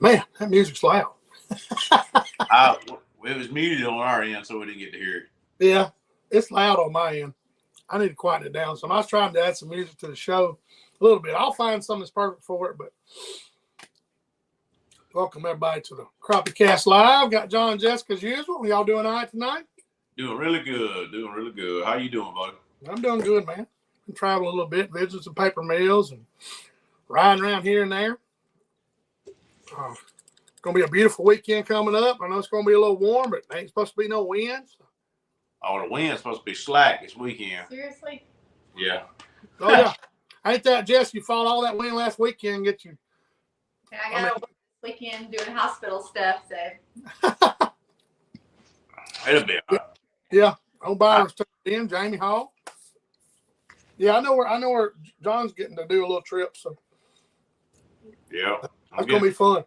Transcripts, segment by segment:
Man, that music's loud. It was muted on our end, so we didn't get to hear it. Yeah, it's loud on my end. I need to quieten it down. So I was trying to add some music to the show a little bit. I'll find something that's perfect for it. But welcome everybody to the CrappieKast Live. Got Jon and Jessica as usual. Y'all doing all right tonight? Doing really good. Doing really good. How you doing, buddy? I'm doing good, man. I'm traveling a little bit, visiting some paper mills and riding around here and there. It's going to be a beautiful weekend coming up. I know it's going to be a little warm, but there ain't supposed to be no wind. So. Oh, the wind's supposed to be slack this weekend. Seriously? Yeah. Oh, yeah. Ain't that, Jess? You fought all that wind last weekend, get you. I got this weekend doing hospital stuff, so. It'll be all right. Yeah. Old Byron's took it in, Jamie Hall. Yeah, I know where John's getting to do a little trip, so. Yeah. That's going to be fun.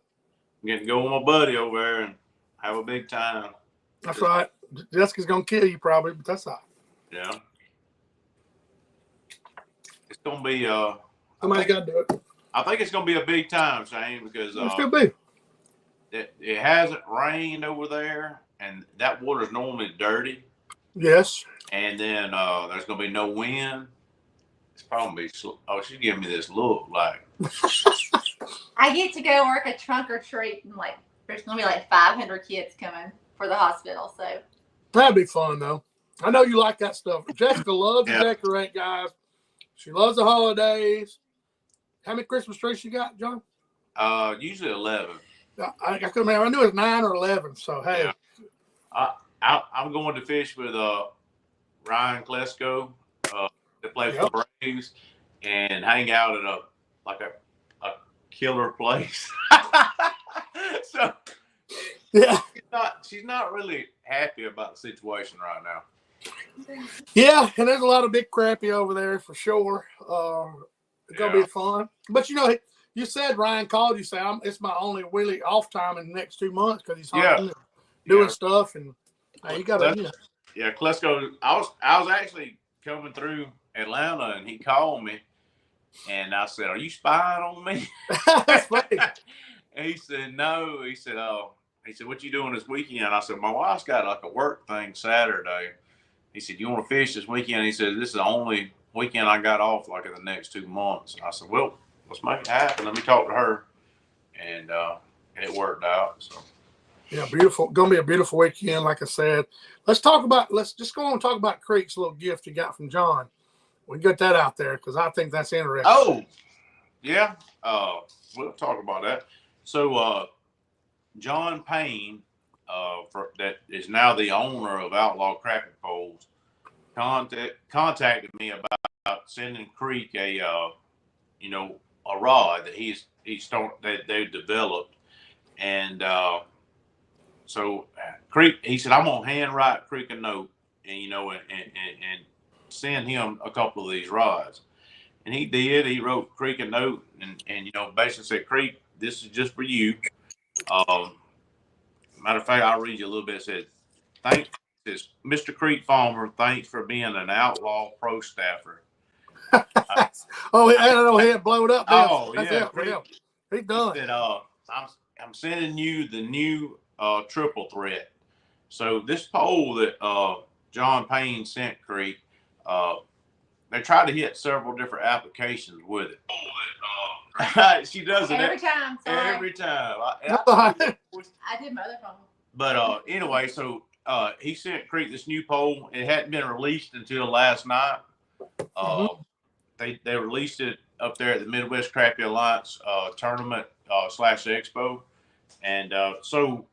I'm getting to go with my buddy over there and have a big time. That's right. Jessica's going to kill you probably, but that's all right. Yeah. It's going to be, Somebody's got to do it. I think it's going to be a big time, Shane, because It could be. it hasn't rained over there, and that water's normally dirty. Yes. And then there's going to be no wind. It's probably she's giving me this look like. I get to go work a trunk or treat, and there's going to be 500 kids coming for the hospital, so. That'd be fun, though. I know you like that stuff. Jessica loves to decorate, guys. She loves the holidays. How many Christmas trees you got, John? Usually 11. I couldn't remember. I knew it was 9 or 11. So hey, yeah. I'm going to fish with Ryan Klesko to play for the Braves and hang out at a killer place. So yeah, she's not really happy about the situation right now. Yeah, and there's a lot of big crappie over there for sure. It's gonna be fun. But you said Ryan called you, saying it's my only really off time in the next 2 months because he's hunting and doing stuff, and you got to. Yeah, Klesko. I was actually coming through Atlanta, and he called me, and I said, "Are you spying on me?" That's funny. And he said, "No." He said, "Oh." He said, "What you doing this weekend?" I said, "My wife's got a work thing Saturday." He said, "You want to fish this weekend?" He said, "This is the only weekend I got off in the next 2 months." And I said, "Well, let's make it happen. Let me talk to her." And it worked out. So. Yeah, beautiful. Gonna be a beautiful weekend, like I said. Let's just go on and talk about Creek's little gift you got from Jon. We get that out there because I think that's interesting. Oh, yeah. We'll talk about that. So Jon Payne, that is now the owner of Outlaw Crappie Poles, contacted me about sending Creek a rod that they developed, and so Creek, he said, "I'm gonna handwrite Creek a note, and and send him a couple of these rods." And he did. He wrote Creek a note, and basically said, "Creek, this is just for you." Matter of fact, I'll read you a little bit. It said, "Thanks, Mr. Creek Farmer. Thanks for being an outlaw pro staffer." I don't know. He had blown up. Oh, yeah. He's done. He said, I'm sending you the new triple threat. So this pole that Jon Payne sent Creek, they tried to hit several different applications with it. She does it every time. Sorry. Every time. I did my other phone. But anyway, so he sent Creek this new pole. It hadn't been released until last night. They released it up there at the Midwest Crappie Alliance tournament / expo. And so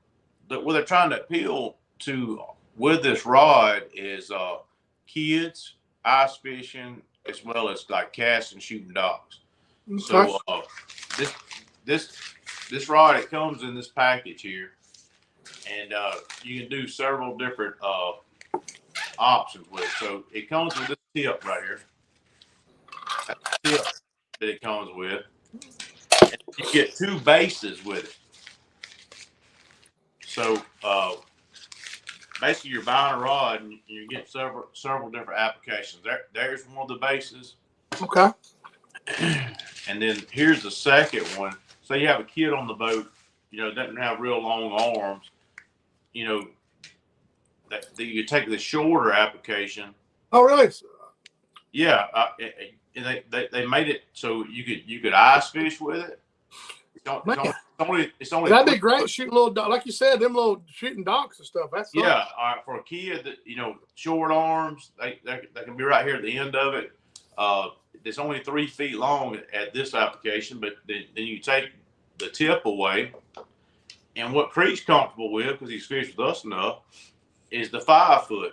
what they're trying to appeal to with this rod is kids, ice fishing, as well as casting and shooting dogs. So this rod, it comes in this package here, and you can do several different options with it. So it comes with this tip right here. That's the tip that it comes with. And you get 2 bases with it. So basically, you're buying a rod and you get several different applications. There's one of the bases. Okay. And then here's the second one. So you have a kid on the boat doesn't have real long arms, that you take the shorter application. Oh, really? Yeah, they made it so you could ice fish with it. It's only That'd be great shooting little, like you said, them little shooting docks and stuff. That's yeah. All right, for a kid that short arms, they can be right here at the end of it. It's only 3 feet long at this application, but then you take the tip away, and what Creek's comfortable with because he's fished with us enough is the 5 foot.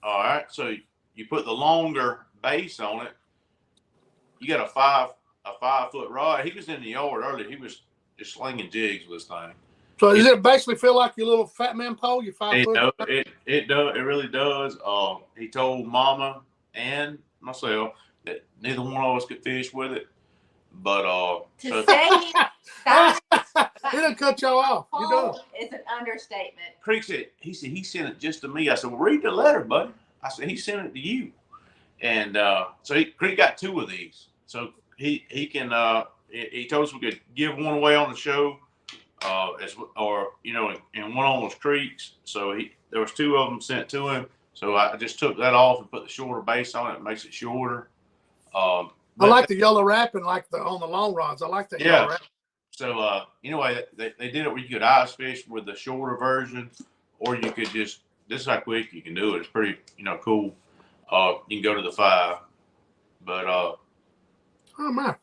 All right, so you put the longer base on it. You got a 5 foot rod. He was in the yard earlier. He was just slinging jigs with this thing. So does it basically feel like your little fat man pole? Your 5 foot? It does. It really does. He told Mama and myself that neither one of us could fish with it. But to say he done cut y'all off. You done. It's an understatement. Creek said he sent it just to me. I said, well, read the letter, buddy. I said he sent it to you, and so Creek got 2 of these. So he can. He told us we could give one away on the show, and one on was Creek's. So there was 2 of them sent to him. So I just took that off and put the shorter base on it. It makes it shorter. I like the yellow wrapping, like on the long rods. I like that yellow wrapping. So anyway, they did it where you could ice fish with the shorter version, or you could just. This is how quick you can do it. It's pretty cool. You can go to the 5, but oh my.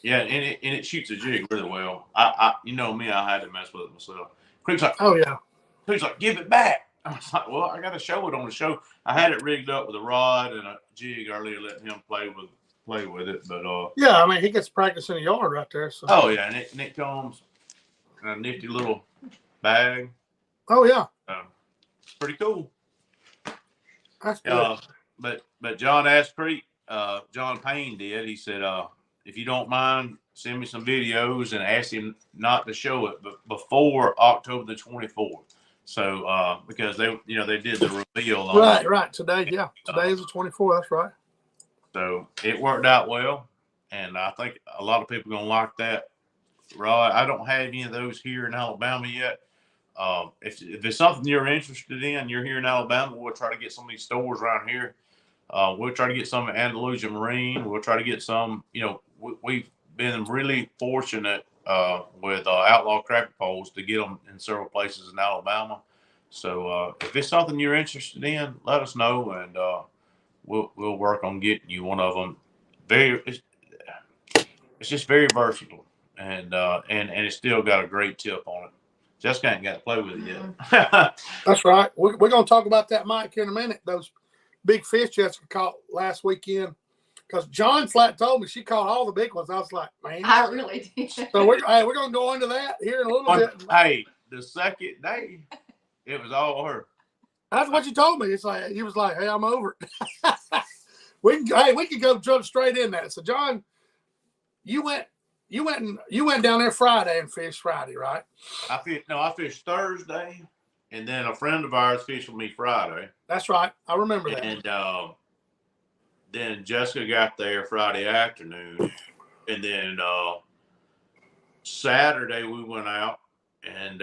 Yeah, and it shoots a jig really well. I me, I had to mess with it myself. Creek's like, oh yeah. Creek's like, give it back. I was like, well, I got to show it on the show. I had it rigged up with a rod and a jig earlier, letting him play with it. But yeah, I mean, he gets practice in the yard right there. So. Oh yeah, and it comes in a nifty little bag. Oh yeah. It's pretty cool. That's good. But John asked Creek. John Payne did. He said, if you don't mind, send me some videos and ask him not to show it, but before October the 24th. So because they did the reveal on right today. Yeah, today is the 24th. That's right. So it worked out well, and I think a lot of people are gonna like that rod. I don't have any of those here in Alabama yet. If it's something you're interested in, you're here in Alabama, we'll try to get some of these stores around here. We'll try to get some at Andalusia Marine. We'll try to get some, we've been really fortunate with Outlaw Crappie Poles to get them in several places in Alabama. So if it's something you're interested in, let us know, and we'll work on getting you one of them. It's just very versatile, and it's still got a great tip on it. Jessica ain't got to play with it yet. That's right. We're going to talk about that, Mike, here in a minute. Those big fish Jessica caught last weekend, because John flat told me she caught all the big ones. I was like, man, I really did. So we're going to go into that here in a little bit. Hey, the second day, it was all her. That's what you told me. It's like he was like, hey, I'm over it. we can go jump straight in that. So John, you went down there Friday and fished Friday, right? I fished Thursday, and then a friend of ours fished with me Friday. That's right. I remember that. And then Jessica got there Friday afternoon, and then Saturday we went out and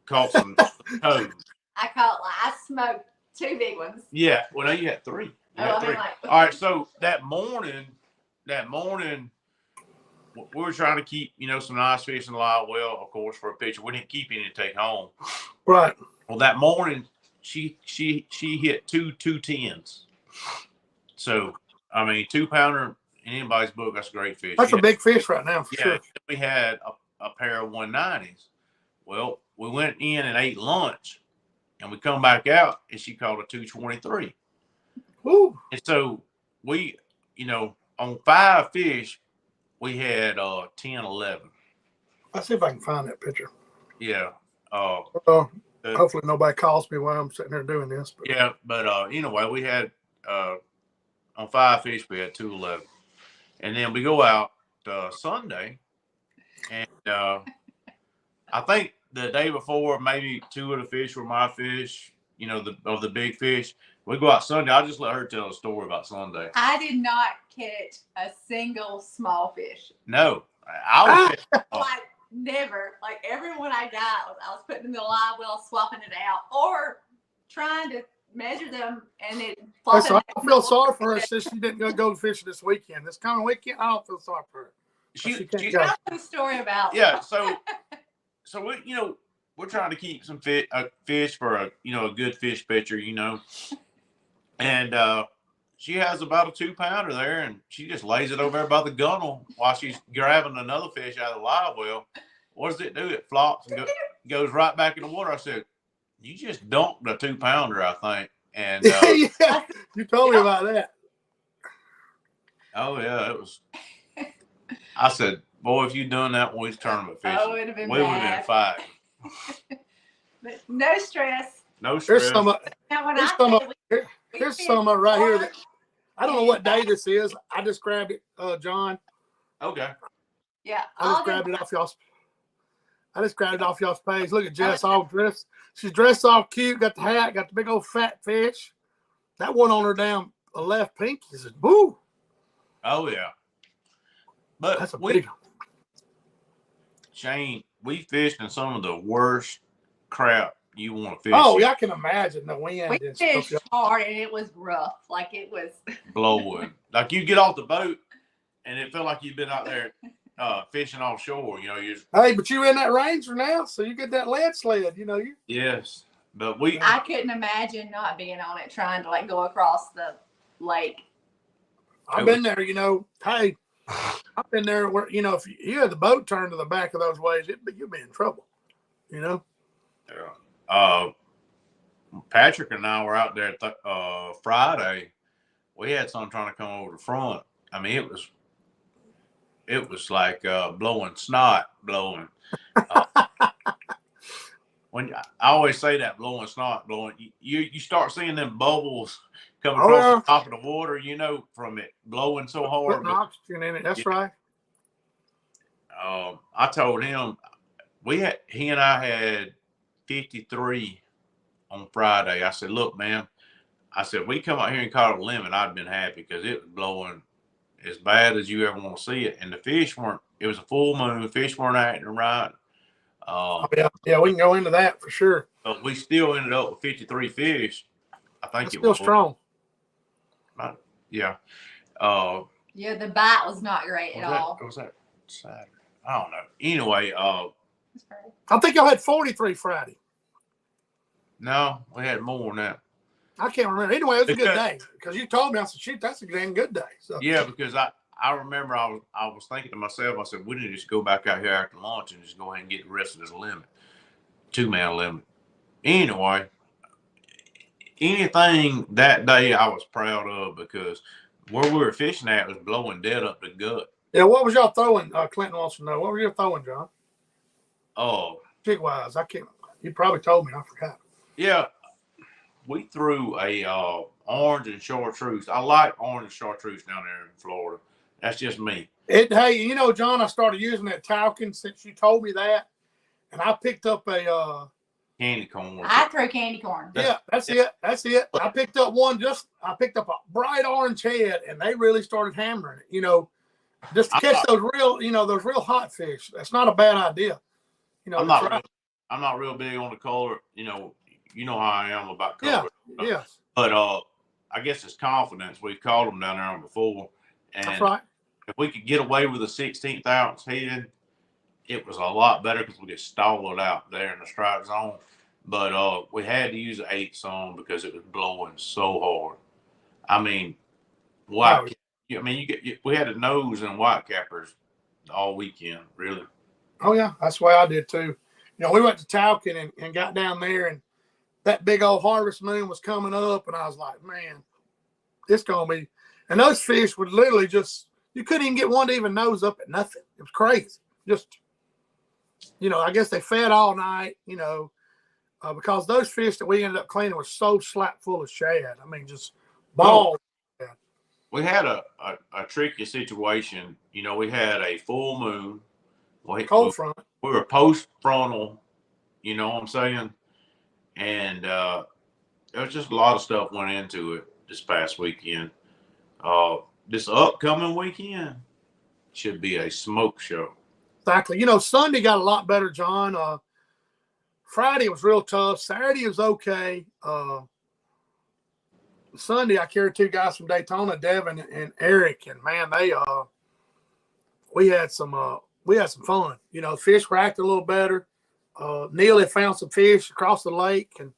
caught some toads. I smoked 2 big ones. Yeah, well, no, you had 3. All right, so that morning, we were trying to keep, some nice fish in the live well, of course, for a picture. We didn't keep any to take home. Right. Well, that morning, she hit 2 210s. So, 2-pounder in anybody's book, that's a great fish. That's a big fish right now, for sure. We had a pair of 190s. Well, we went in and ate lunch, and we come back out, and she caught a 223. Woo. And so we, on 5 fish, we had 10, 11. I'll see if I can find that picture. Yeah. Hopefully nobody calls me while I'm sitting there doing this. But. Yeah, but anyway, we had on 5 fish we had 211, and then we go out Sunday, and I think the day before maybe 2 of the fish were my fish, of the big fish. We go out Sunday. I'll just let her tell a story about Sunday. I did not catch a single small fish. No, I was like never. Like everyone I got, I was putting in the live well, swapping it out, or trying to measure them and it. So I don't feel sorry for her since she didn't go fishing this weekend. This coming weekend, I don't feel sorry for her. She can't go. Tell the story about. Yeah, so we we're trying to keep some fish for a good fish picture, and she has about a 2-pounder there, and she just lays it over there by the gunnel while she's grabbing another fish out of the live well. What does it do? It flops and goes right back in the water. I said, "You just dumped a 2-pounder, I think." And yeah, you told me about that. Oh yeah, it was. I said, "Boy, if you'd done that when we was tournament fishing, we would have been fighting." But no stress. No stress. Here's some right here that I don't know what day this is. I just grabbed it, John. Okay. Yeah. I just grabbed it off y'all's page. Look at Jess all dressed. She's dressed all cute, got the hat, got the big old fat fish. That one on her down left pinky is boo. Oh yeah. But that's a big one. Shane, we fished in some of the worst crap you want to fish. Oh, yeah, I can imagine the wind. We fished hard and it was rough. Like it was blowing. Like you get off the boat and it felt like you've been out there fishing offshore. Hey, but you're in that Ranger now, so you get that lead sled. Yes, but I couldn't imagine not being on it, trying to go across the lake. I've been there. Hey, I've been there where if you had the boat turned to the back of those waves, you'd be in trouble. Yeah. Patrick and I were out there Friday. We had some trying to come over the front. I mean, it was like blowing snot. When I always say that, blowing snot, you start seeing them bubbles come across the top of the water, from it blowing so hard. Putting oxygen in it. That's right. I told him he and I had 53 on Friday. I said, "Look, man," I said, "we come out here and caught a limit, I'd been happy because it was blowing as bad as you ever want to see it, and the fish weren't. It was a full moon. Fish weren't acting right." Yeah, we can go into that for sure. But we still ended up with 53 fish. I think it was still strong. Yeah. Yeah, the bite was not great at all. Was that Saturday? I don't know. Anyway, I think y'all had 43 Friday. No, we had more than that. I can't remember. Anyway, it was a good day because you told me. I said, "Shoot, that's a damn good day." So yeah, because I remember I was thinking to myself, I said, we need to just go back out here after lunch and just go ahead and get the rest of this limit, 2-man limit. Anyway, anything that day I was proud of because where we were fishing at was blowing dead up the gut. Yeah, what was y'all throwing? Clinton wants to know. What were you throwing, John? Oh, jig wise, I can't. You probably told me. I forgot. Yeah, we threw a orange and chartreuse. I like orange and chartreuse down there in Florida. That's just me. Hey, John, I started using that talcum since you told me that, and I picked up a candy corn. I throw candy corn. Yeah, that's it. I picked up I picked up a bright orange head, and they really started hammering it. Just to catch those real hot fish. That's not a bad idea. I'm not real big on the color. You know how I am about color. Yeah. Yes. But I guess it's confidence. We've caught them down there before, and that's right. If we could get away with a 16th ounce head, it was a lot better because we could stall it out there in the strike zone. But we had to use an 8 on because it was blowing so hard. I mean, we had a nose and white cappers all weekend, really. Oh yeah, that's the way I did too. We went to Talcott and got down there, and that big old harvest moon was coming up, and I was like, man, it's gonna be. And those fish would literally you couldn't even get one to even nose up at nothing. It was crazy. Just, I guess they fed all night, because those fish that we ended up cleaning were so slap full of shad. I mean, just balls. We had a tricky situation. We had a full moon. Cold front. We were post frontal, you know what I'm saying? And there was just a lot of stuff went into it this past weekend. This upcoming weekend should be a smoke show. spectacular. You know, Sunday got a lot better, John. Friday was real tough. Saturday was okay. Sunday I carried 2 guys from Daytona, Devin and Eric, and man, we had some fun. You know, fish were acting a little better. Neil had found some fish across the lake, and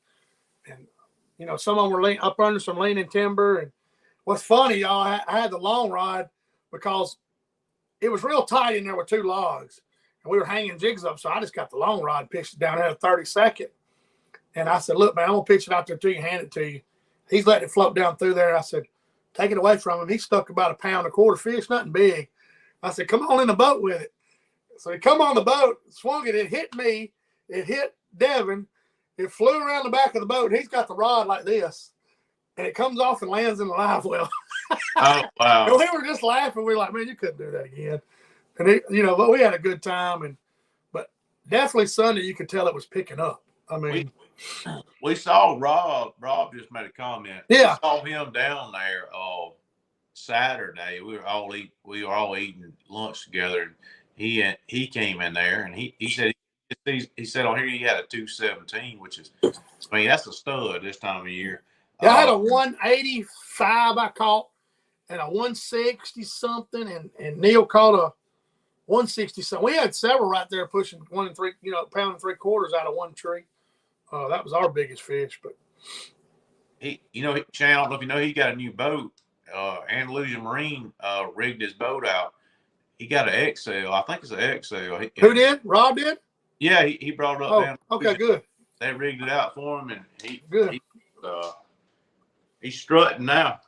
you know, some of them were up under some leaning timber. And what's funny, y'all, I had the long rod because it was real tight in there with 2 logs, and we were hanging jigs up. So I just got the long rod, pitched it down there at 32nd, and I said, "Look, man, I'm gonna pitch it out there to you, hand it to you." He's letting it float down through there. I said, "Take it away from him." He stuck about 1.25 pound fish, nothing big. I said, "Come on in the boat with it." So he come on the boat, swung it. It hit me. It hit Devin. It flew around the back of the boat. He's got the rod like this, and it comes off and lands in the live well. Oh, wow. And we were just laughing. We were like, "Man, you couldn't do that again." And you know, but we had a good time. But definitely Sunday, you could tell it was picking up. I mean, we saw Rob. Rob just made a comment. Yeah. We saw him down there Saturday. We were all eating lunch together. And he came in there, and he said on here he had a 217, which is, I mean, that's a stud this time of year. Yeah, I had a 185 I caught, and a 160 something, and Neil caught a 160 something. We had several right there pushing 1 3, you know, 1.75 pounds out of one tree. That was our biggest fish. But you know, Shane, I don't know if you know, he got a new boat. Andalusia Marine rigged his boat out. He got an XL. I think it's an XL. Who did? Rob did? Yeah, he brought it up. Okay, good. They rigged it out for him, and he's strutting now.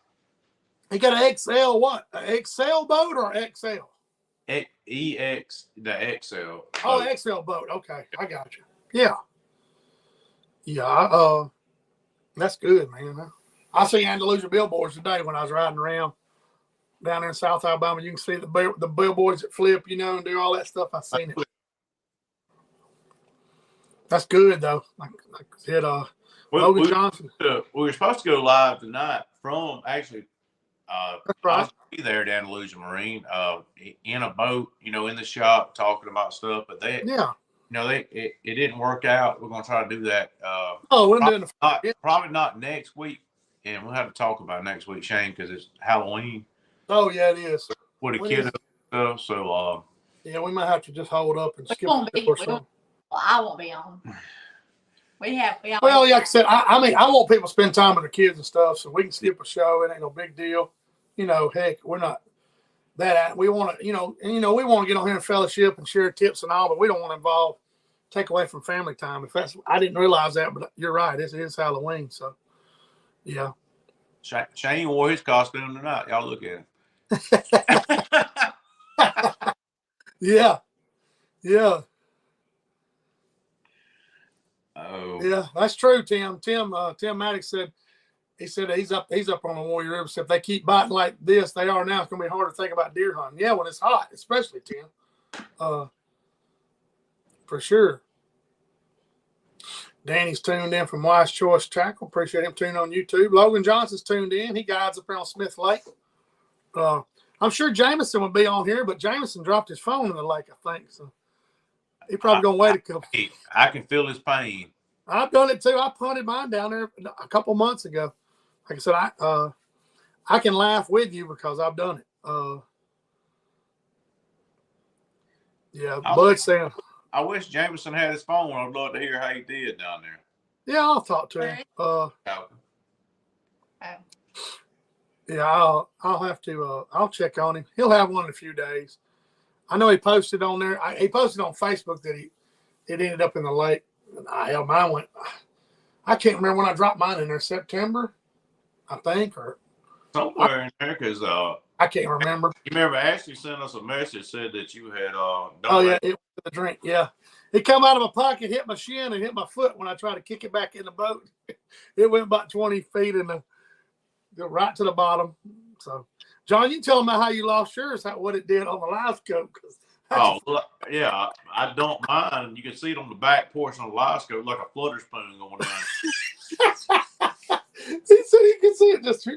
He got an XL what? An XL boat or XL? The XL. Oh, XL boat. Okay, I got you. Yeah. Yeah, that's good, man. I see Andalusia billboards today when I was riding around down there in South Alabama. You can see the billboards that flip, you know, and do all that stuff. I've seen it. Be good, though. Like I said, Logan Johnson. We were supposed to go live tonight from actually. That's right. I'll be there at Andalusia Marine, in a boat, you know, in the shop talking about stuff. But it didn't work out. We're going to try to do that. Probably not next week, and we'll have to talk about next week, Shane, because it's Halloween. Oh yeah, it is. With the kids and stuff. So yeah, we might have to just hold up and skip it or something. Well, I won't be on. Well, like I said, I mean, I want people to spend time with their kids and stuff, so we can skip a show. It ain't no big deal. You know, heck, we're not that. We want to, we want to get on here and fellowship and share tips and all, but we don't want to take away from family time. I didn't realize that, but you're right. It is Halloween, so yeah. Shane wore his costume tonight. Y'all look at it. Yeah. Oh. Yeah, that's true, Tim. Tim Maddox said he's up on the Warrior River. So if they keep biting like this, they are now, it's gonna be hard to think about deer hunting. Yeah, when it's hot, especially, Tim. For sure. Danny's tuned in from Wise Choice Tackle. Appreciate him tuning on YouTube. Logan Johnson's tuned in. He guides up there on Smith Lake. I'm sure Jameson would be on here, but Jameson dropped his phone in the lake, I think. So he probably gonna wait a couple. I can feel his pain. I've done it too. I punted mine down there a couple months ago. Like I said, I can laugh with you because I've done it. Yeah, Bud saying. I wish Jameson had his phone. I'd love to hear how he did down there. Yeah, I'll talk to him. Yeah, I'll have to. I'll check on him. He'll have one in a few days. I know he posted on there. He posted on Facebook that it ended up in the lake. Mine went. I can't remember when I dropped mine in there. September, I think, or somewhere in there, because I can't remember. You remember Ashley sent us a message, said that you had oh yeah, it was the drink. Yeah, it come out of my pocket, hit my shin, and hit my foot when I tried to kick it back in the boat. It went about 20 feet and go right to the bottom. So, John, you tell them how you lost yours, what it did on the live scope. Oh, yeah, I don't mind. You can see it on the back portion of the live scope, like a flutter spoon going down. He said he can see it just.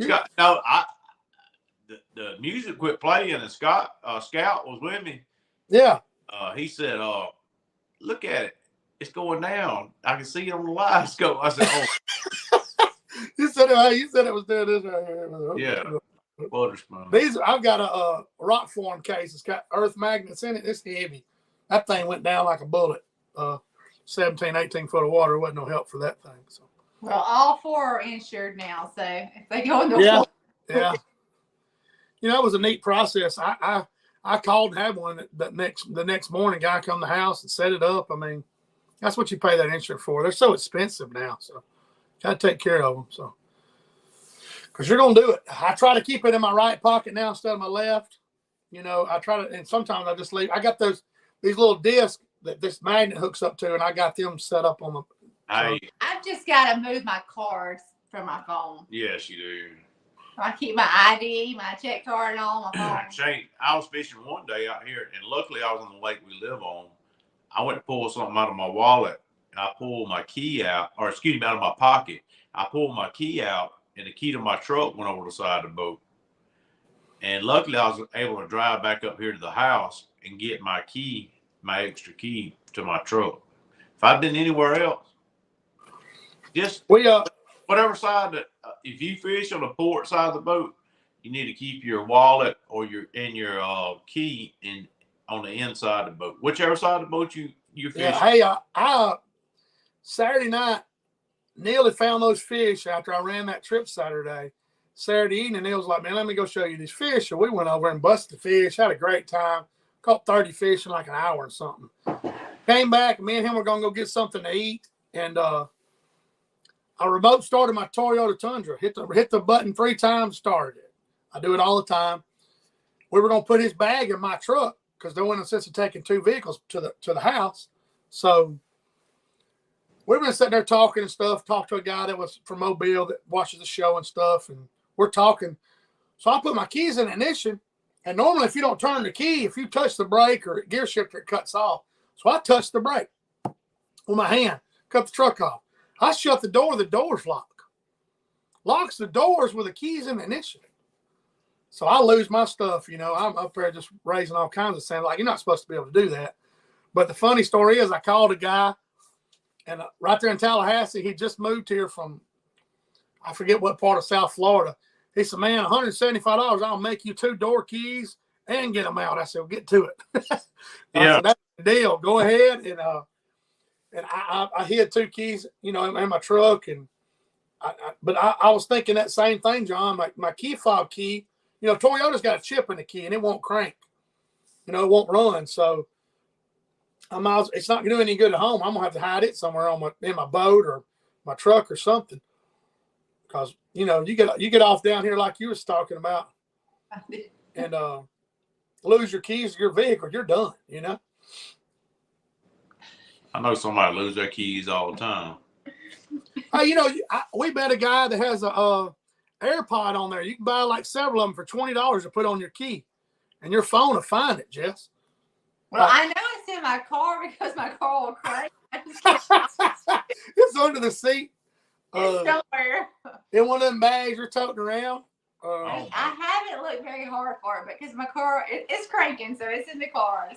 Scott, no, the music quit playing, and Scout was with me. Yeah. He said, look at it. It's going down. I can see it on the live scope. I said, oh. You said it was doing this right here. Yeah. Butter spoon. I've got a rock form case. It's got earth magnets in it. It's heavy. That thing went down like a bullet. 17, 18 foot of water wasn't no help for that thing. So. Well, all 4 are insured now, so if they go in the yeah. You know, it was a neat process. I called and had one the next morning. Guy come to the house and set it up. I mean, that's what you pay that insurance for. They're so expensive now, so got to take care of them. So, because you're gonna do it. I try to keep it in my right pocket now instead of my left. You know, I try to, and sometimes I just leave. I got these little discs that this magnet hooks up to, and I got them set up on the. I've just got to move my cards from my phone. Yes, you do. I keep my ID, my check card on my phone. Shane, I was fishing one day out here, and luckily I was on the lake we live on. I went to pull something out of my wallet, and I pulled my key out, or excuse me, out of my pocket. I pulled my key out, and the key to my truck went over the side of the boat. And luckily I was able to drive back up here to the house and get my key, my extra key to my truck. If I'd been anywhere else, just whatever side that, if you fish on the port side of the boat, you need to keep your wallet or your key on the inside of the boat, whichever side of the boat you fish. Yeah, hey, I Saturday night, Neil had found those fish after I ran that trip Saturday. Saturday evening, Neil was like, man, let me go show you these fish. So we went over and busted the fish, had a great time, caught 30 fish in like an hour or something. Came back, and me and him were going to go get something to eat, and I remote started my Toyota Tundra. Hit the button 3 times, started it. I do it all the time. We were going to put his bag in my truck because there wasn't a sense of taking 2 vehicles to the house. So we were sitting there talking and stuff, talked to a guy that was from Mobile that watches the show and stuff, and we're talking. So I put my keys in ignition, and normally if you don't turn the key, if you touch the brake or gear shifter, it cuts off. So I touched the brake with my hand, cut the truck off. I shut the doors lock. Locks the doors with the keys in the ignition. So I lose my stuff, you know. I'm up there just raising all kinds of sand. Like, you're not supposed to be able to do that. But the funny story is I called a guy, and right there in Tallahassee, he just moved here from, I forget what part of South Florida. He said, man, $175, I'll make you 2 door keys and get them out. I said, well, get to it. Yeah. Said, that's the deal. Go ahead. And I hid 2 keys, you know, in my truck. And but I was thinking that same thing, John. My key fob key, you know, Toyota's got a chip in the key and it won't crank. You know, it won't run. So it's not going to do any good at home. I'm going to have to hide it somewhere in my boat or my truck or something. Because, you know, you get off down here like you was talking about and lose your keys to your vehicle, you're done, you know. I know somebody lose their keys all the time. Hey, you know, we met a guy that has a AirPod on there. You can buy like several of them for $20 to put on your key, and your phone will find it, Jess. Well, I know it's in my car because my car will crash. It's under the seat. It's somewhere. In one of them bags you're toting around. I haven't looked very hard for it because my car it's cranking, so it's in the car.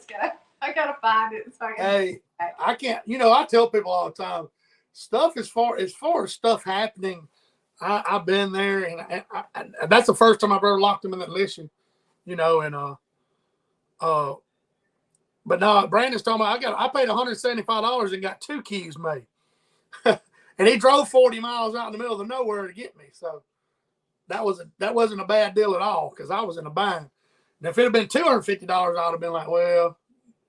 I gotta find it. So I can't. You know, I tell people all the time, stuff as far as stuff happening. I've been there, and that's the first time I've ever locked them in the ignition. You know, and but no, Brandon's talking about I paid $175 and got 2 keys made, and he drove 40 miles out in the middle of nowhere to get me. So that wasn't a bad deal at all because I was in a bind. And if it had been $250, I'd have been like, well,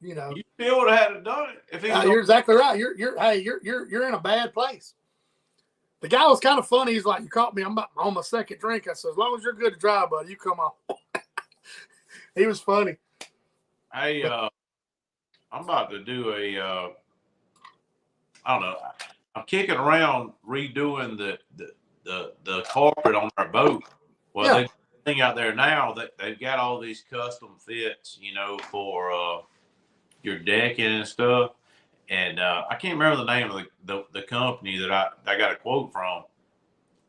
you know, you still would have had to done it. If you're exactly right. You're in a bad place. The guy was kind of funny. He's like, you caught me. I'm on my 2nd drink. I said, as long as you're good to drive, buddy, you come on. He was funny. Hey, I'm about to do I don't know. I'm kicking around redoing the carpet on our boat. Well, the thing out there now that they've got all these custom fits, you know, for your decking and stuff. And I can't remember the name of the company that I got a quote from.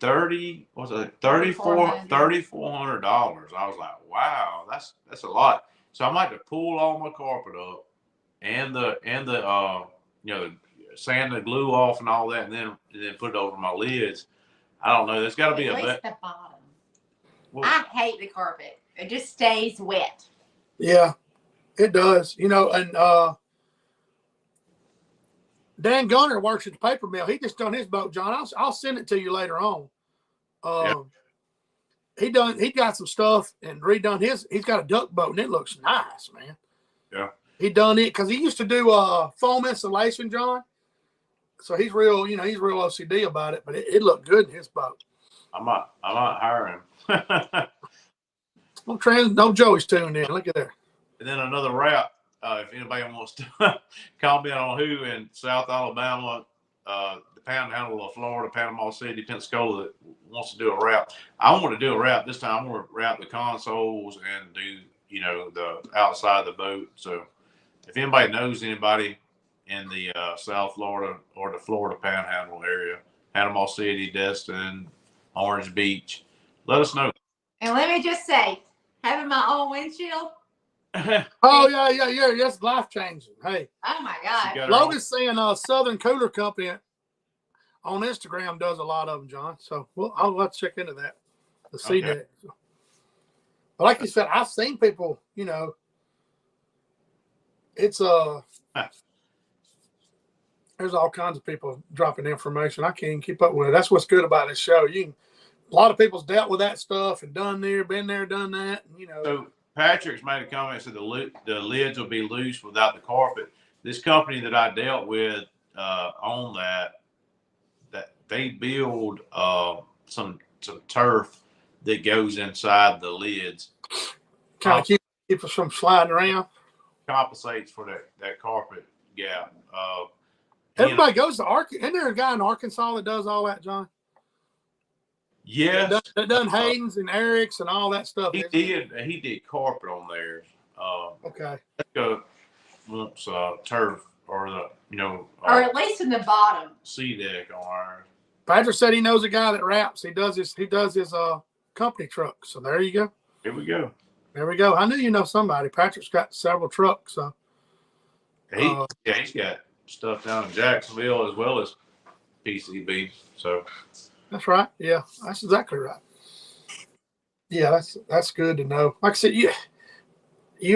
$3,400. I was like, wow, that's a lot. So I might have to pull all my carpet up and the you know, sand the glue off and all that, and then put it over my lids. I don't know. There's got to be At a least the bottom. Well, I hate the carpet. It just stays wet. Yeah, it does. You know, and Dan Gunner works at the paper mill. He just done his boat, John. I'll send it to you later on. Yeah. He got some stuff and redone his. He's got a duck boat and it looks nice, man. Yeah. He done it because he used to do foam insulation, John. So he's real, you know, he's real OCD about it. But it looked good in his boat. I might hire him. No, Joey's tuned in. Look at there. And then another route. If anybody wants to comment on who in South Alabama, the Panhandle of Florida, Panama City, Pensacola, that wants to do a route, I want to do a route this time. I want to route the consoles and do, you know, the outside of the boat. So if anybody knows anybody in the South Florida or the Florida Panhandle area, Panama City, Destin, Orange Beach, let us know. And let me just say, having my own windshield. Oh yeah. That's life changing. Hey. Oh my God. Logan's saying Southern Cooler Company on Instagram does a lot of them, John. So I'll have to check into that to see that. But like you said, I've seen people, you know, it's there's all kinds of people dropping information. I can't even keep up with it. That's what's good about this show. A lot of people's dealt with that stuff and been there, done that, and, you know. So Patrick's made a comment, said the lids will be loose without the carpet. This company that I dealt with on that they build some turf that goes inside the lids. Kind of keep us from sliding around. Compensates for that carpet gap. Everybody goes to Arkansas. Isn't there a guy in Arkansas that does all that, John? Yes. That done Hayden's and Eric's and all that stuff. He did carpet on theirs. Okay. Wants turf or the, you know, or at least in the bottom. C deck on ours. Patrick said he knows a guy that wraps. He does his company truck. So there you go. Here we go. There we go. I knew you know somebody. Patrick's got several trucks. So he's got stuff down in Jacksonville as well as PCB. So that's right. Yeah, that's exactly right. Yeah, that's good to know. Like I said, you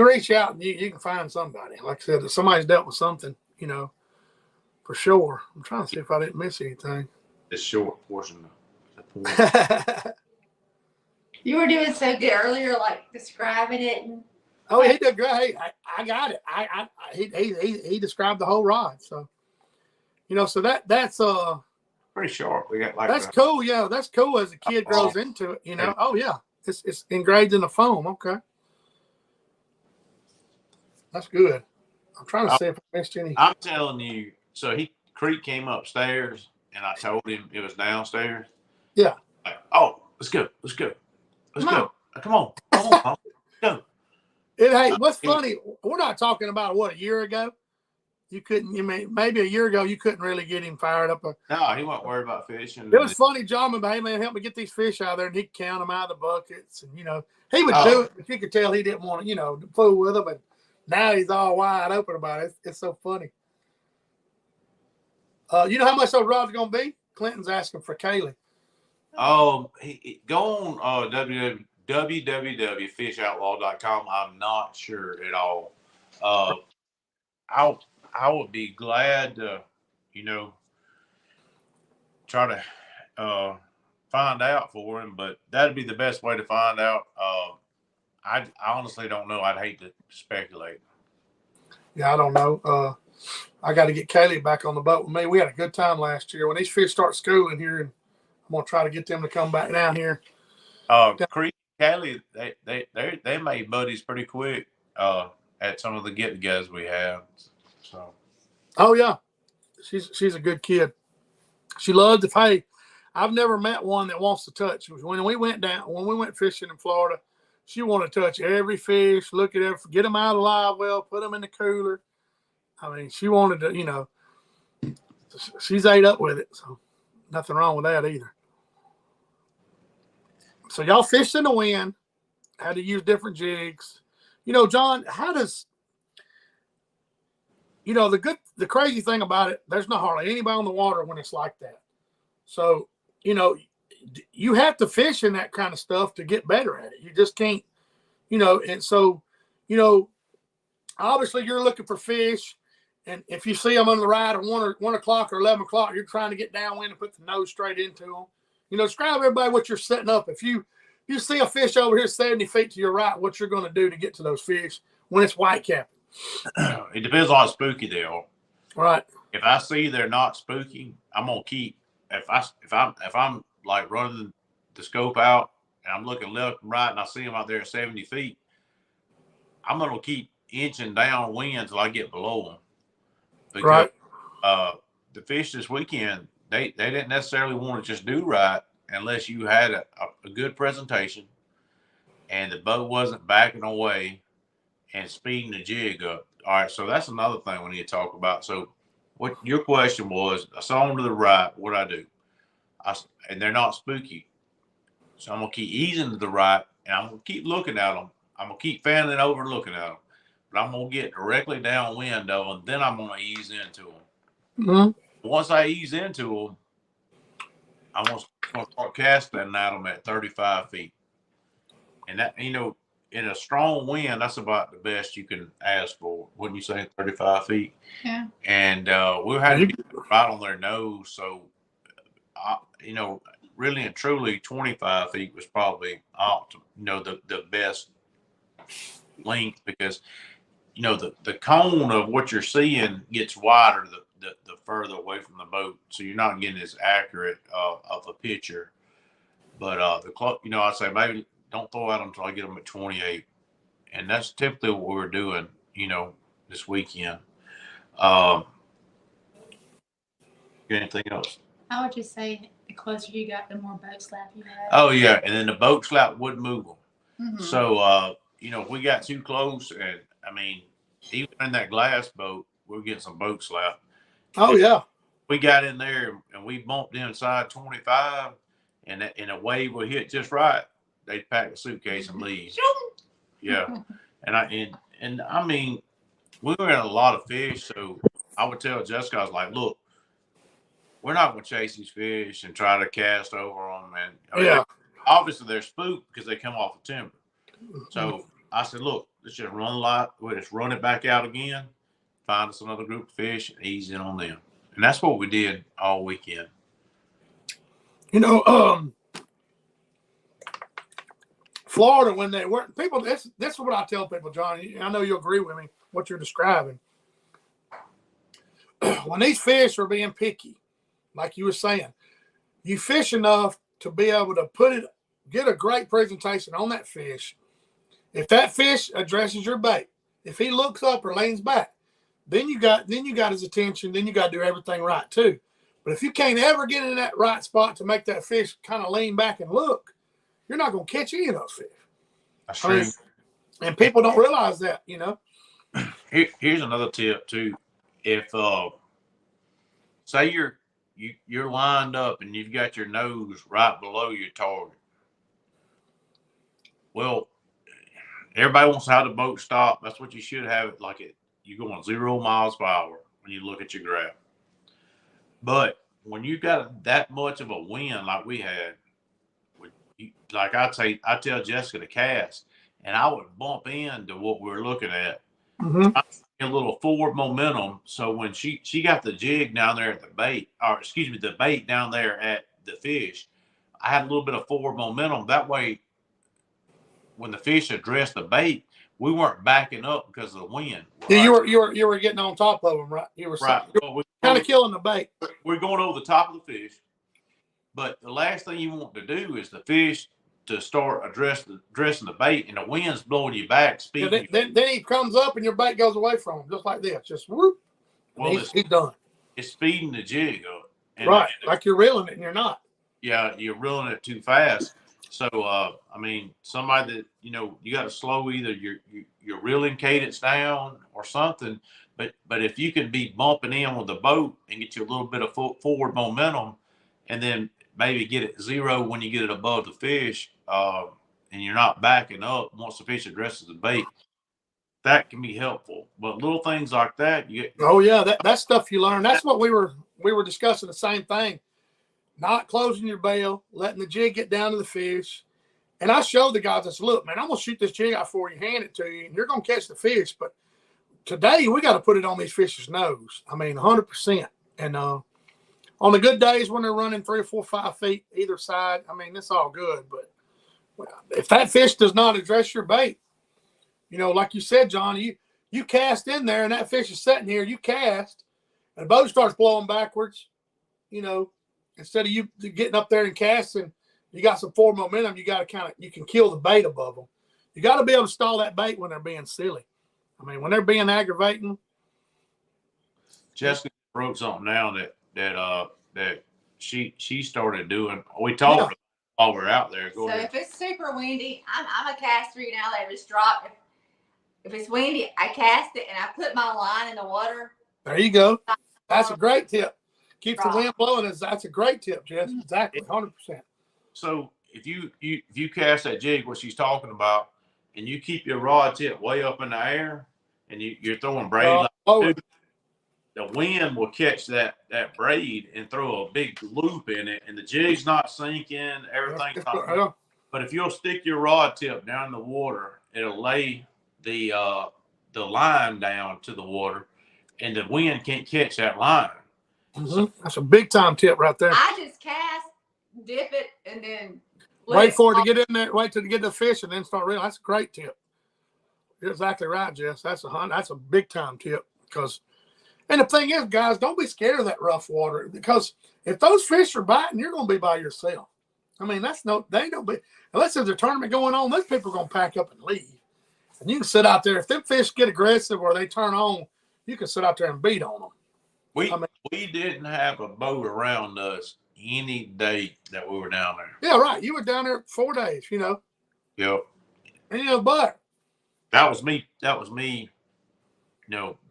reach out and you can find somebody. Like I said, if somebody's dealt with something, you know, for sure. I'm trying to see if I didn't miss anything. The short portion of the You were doing so good earlier, like describing it. And oh, he did great. Hey, I got it. He described the whole rod. So, you know, so that's pretty sharp. We got like that's cool. Yeah, that's cool as a kid grows into it. You know. Oh yeah, it's engraved in the foam. Okay, that's good. I'm trying to see if I missed any. I'm telling you. So Creek came upstairs, and I told him it was downstairs. Yeah. Like, oh, let's go. Come on. Go. Hey, what's funny? We're not talking about a year ago. You couldn't. You mean maybe a year ago you couldn't really get him fired up. No, he wasn't worried about fishing. It was funny, John. But hey, man, help me get these fish out of there, and he'd count them out of the buckets, and you know he would do it, but you could tell he didn't want to, you know, fool with them. And now he's all wide open about it. It's so funny. You know how much those rods are gonna be? Clinton's asking for Kaylee. Go on www.fishoutlaw.com. I'm not sure at all. I would be glad to, you know, try to find out for him, but that'd be the best way to find out. I honestly don't know. I'd hate to speculate. Yeah, I don't know. I got to get Kaylee back on the boat with me. We had a good time last year. When these fish start schooling here, and I'm gonna try to get them to come back down here. Creek, Kaylee, they made buddies pretty quick at some of the get-togethers we have. So. Oh yeah, she's a good kid. She loves it. Hey, I've never met one that wants to touch. When we went fishing in Florida, she wanted to touch every fish, look at every, get them out of the live well, put them in the cooler. I mean, she wanted to, you know, she's ate up with it. So nothing wrong with that either. So y'all fished in the wind, had to use different jigs. John, how does, the crazy thing about it, there's not hardly anybody on the water when it's like that. So, you have to fish in that kind of stuff to get better at it. You just can't, and so, obviously you're looking for fish. And if you see them on the ride at 1 o'clock or 11 o'clock, you're trying to get downwind and put the nose straight into them. Describe everybody what you're setting up. If you see a fish over here 70 feet to your right, what you're going to do to get to those fish when it's white capping. It depends on how spooky they are. Right. If I see they're not spooky, I'm gonna keep. If I'm like running the scope out and I'm looking left and right and I see them out there at 70 feet, I'm gonna keep inching downwind until I get below them. Because, right. The fish this weekend, they didn't necessarily want to just do right unless you had a good presentation and the boat wasn't backing away and speeding the jig up. All right, so that's another thing we need to talk about. So what your question was, I saw them to the right, what I do? And they're not spooky. So I'm going to keep easing to the right, and I'm going to keep looking at them. I'm going to keep fanning over and looking at them. But I'm going to get directly downwind of them, then I'm going to ease into them. Mm-hmm. Once I ease into them, I'm going to start casting at them at 35 feet. And that, in a strong wind, that's about the best you can ask for. Wouldn't you say 35 feet? Yeah. And we'll have to be right on their nose. So, really and truly, 25 feet was probably the best length because, the cone of what you're seeing gets wider the further away from the boat. So you're not getting as accurate of a picture. But I'd say maybe don't throw at them until I get them at 28. And that's typically what we're doing, this weekend. Anything else? I would just say the closer you got, the more boat slap you had. Oh, yeah. And then the boat slap would move them. Mm-hmm. So, if we got too close, and even in that glass boat, we're getting some boat slap. Oh, yeah. We got in there and we bumped inside 25, and a wave will hit just right. They'd pack a suitcase and leave. Yeah. And we were in a lot of fish, so I would tell Jessica, I was like, look, we're not going to chase these fish and try to cast over them. And obviously they're spooked because they come off the timber. So I said, look, let's just run it back out again, find us another group of fish and ease in on them. And that's what we did all weekend. Florida, when they weren't people, this is what I tell people, John. I know you agree with me what you're describing. When these fish are being picky, like you were saying, you fish enough to be able to get a great presentation on that fish. If that fish addresses your bait, if he looks up or leans back, then you got his attention. Then you got to do everything right too. But if you can't ever get in that right spot to make that fish kind of lean back and look, you're not going to catch any of those fish. That's true. And people don't realize that, Here's another tip too. If say you're lined up and you've got your nose right below your target, well, everybody wants to have the boat stop. That's what you should have it like it. You're going 0 miles per hour when you look at your graph. But when you got that much of a wind like we had, like I tell Jessica to cast, and I would bump into what we're looking at, a little forward momentum. So when she got the jig down there at the bait, the bait down there at the fish, I had a little bit of forward momentum. That way, when the fish addressed the bait, we weren't backing up because of the wind. Yeah, you were getting on top of them, right? You were right. Kind of killing the bait. We're going over the top of the fish, but the last thing you want to do is the fish to start addressing the bait, and the wind's blowing you back. Speeding. Yeah, then he comes up, and your bait goes away from him, just like this. Just whoop. Well, he's done. It's speeding the jig up. Right, like you're reeling it, and you're not. Yeah, you're reeling it too fast. So, somebody that, you got to slow either your reeling cadence down or something. But if you can be bumping in with the boat and get you a little bit of forward momentum, and then maybe get it 0 when you get it above the fish, and you're not backing up once the fish addresses the bait, that can be helpful. But little things like that, you get. Oh yeah, that's stuff you learn. That's what we were discussing, the same thing. Not closing your bail, letting the jig get down to the fish. And I showed the guys, I said, look, man, I'm gonna shoot this jig out before you hand it to you, and you're gonna catch the fish. But today we got to put it on these fish's nose. I mean, 100%. And on the good days when they're running 3 or 4, 5 feet either side, I mean, it's all good. But if that fish does not address your bait, like you said, John, you cast in there and that fish is sitting here, you cast, and the boat starts blowing backwards, instead of you getting up there and casting, you got some forward momentum, you got to you can kill the bait above them. You got to be able to stall that bait when they're being silly. I mean, when they're being aggravating. Jessica wrote something down that she started doing. We talked while we were out there. Go ahead. If it's super windy, I'm a caster. They just drop. If it's windy, I cast it and I put my line in the water. There you go. That's a great tip. Keeps the wind blowing. That's a great tip, Jess. Exactly, 100%. So if you cast that jig, what she's talking about, and you keep your rod tip way up in the air, and you're throwing braid, the wind will catch that braid and throw a big loop in it, and the jig's not sinking, everything's not. But if you'll stick your rod tip down in the water, it'll lay the line down to the water, and the wind can't catch that line. So, that's a big time tip right there. I just cast, dip it, and then wait for it to get in there. Wait till to get the fish, and then start reeling. That's a great tip. You're exactly right, Jess. That's a big time tip. And the thing is, guys, don't be scared of that rough water, because if those fish are biting, you're going to be by yourself. I mean, they don't be, unless there's a tournament going on, those people are going to pack up and leave. And you can sit out there. If them fish get aggressive or they turn on, you can sit out there and beat on them. We didn't have a boat around us any day that we were down there. Yeah, right. You were down there 4 days, Yep. And but that was me,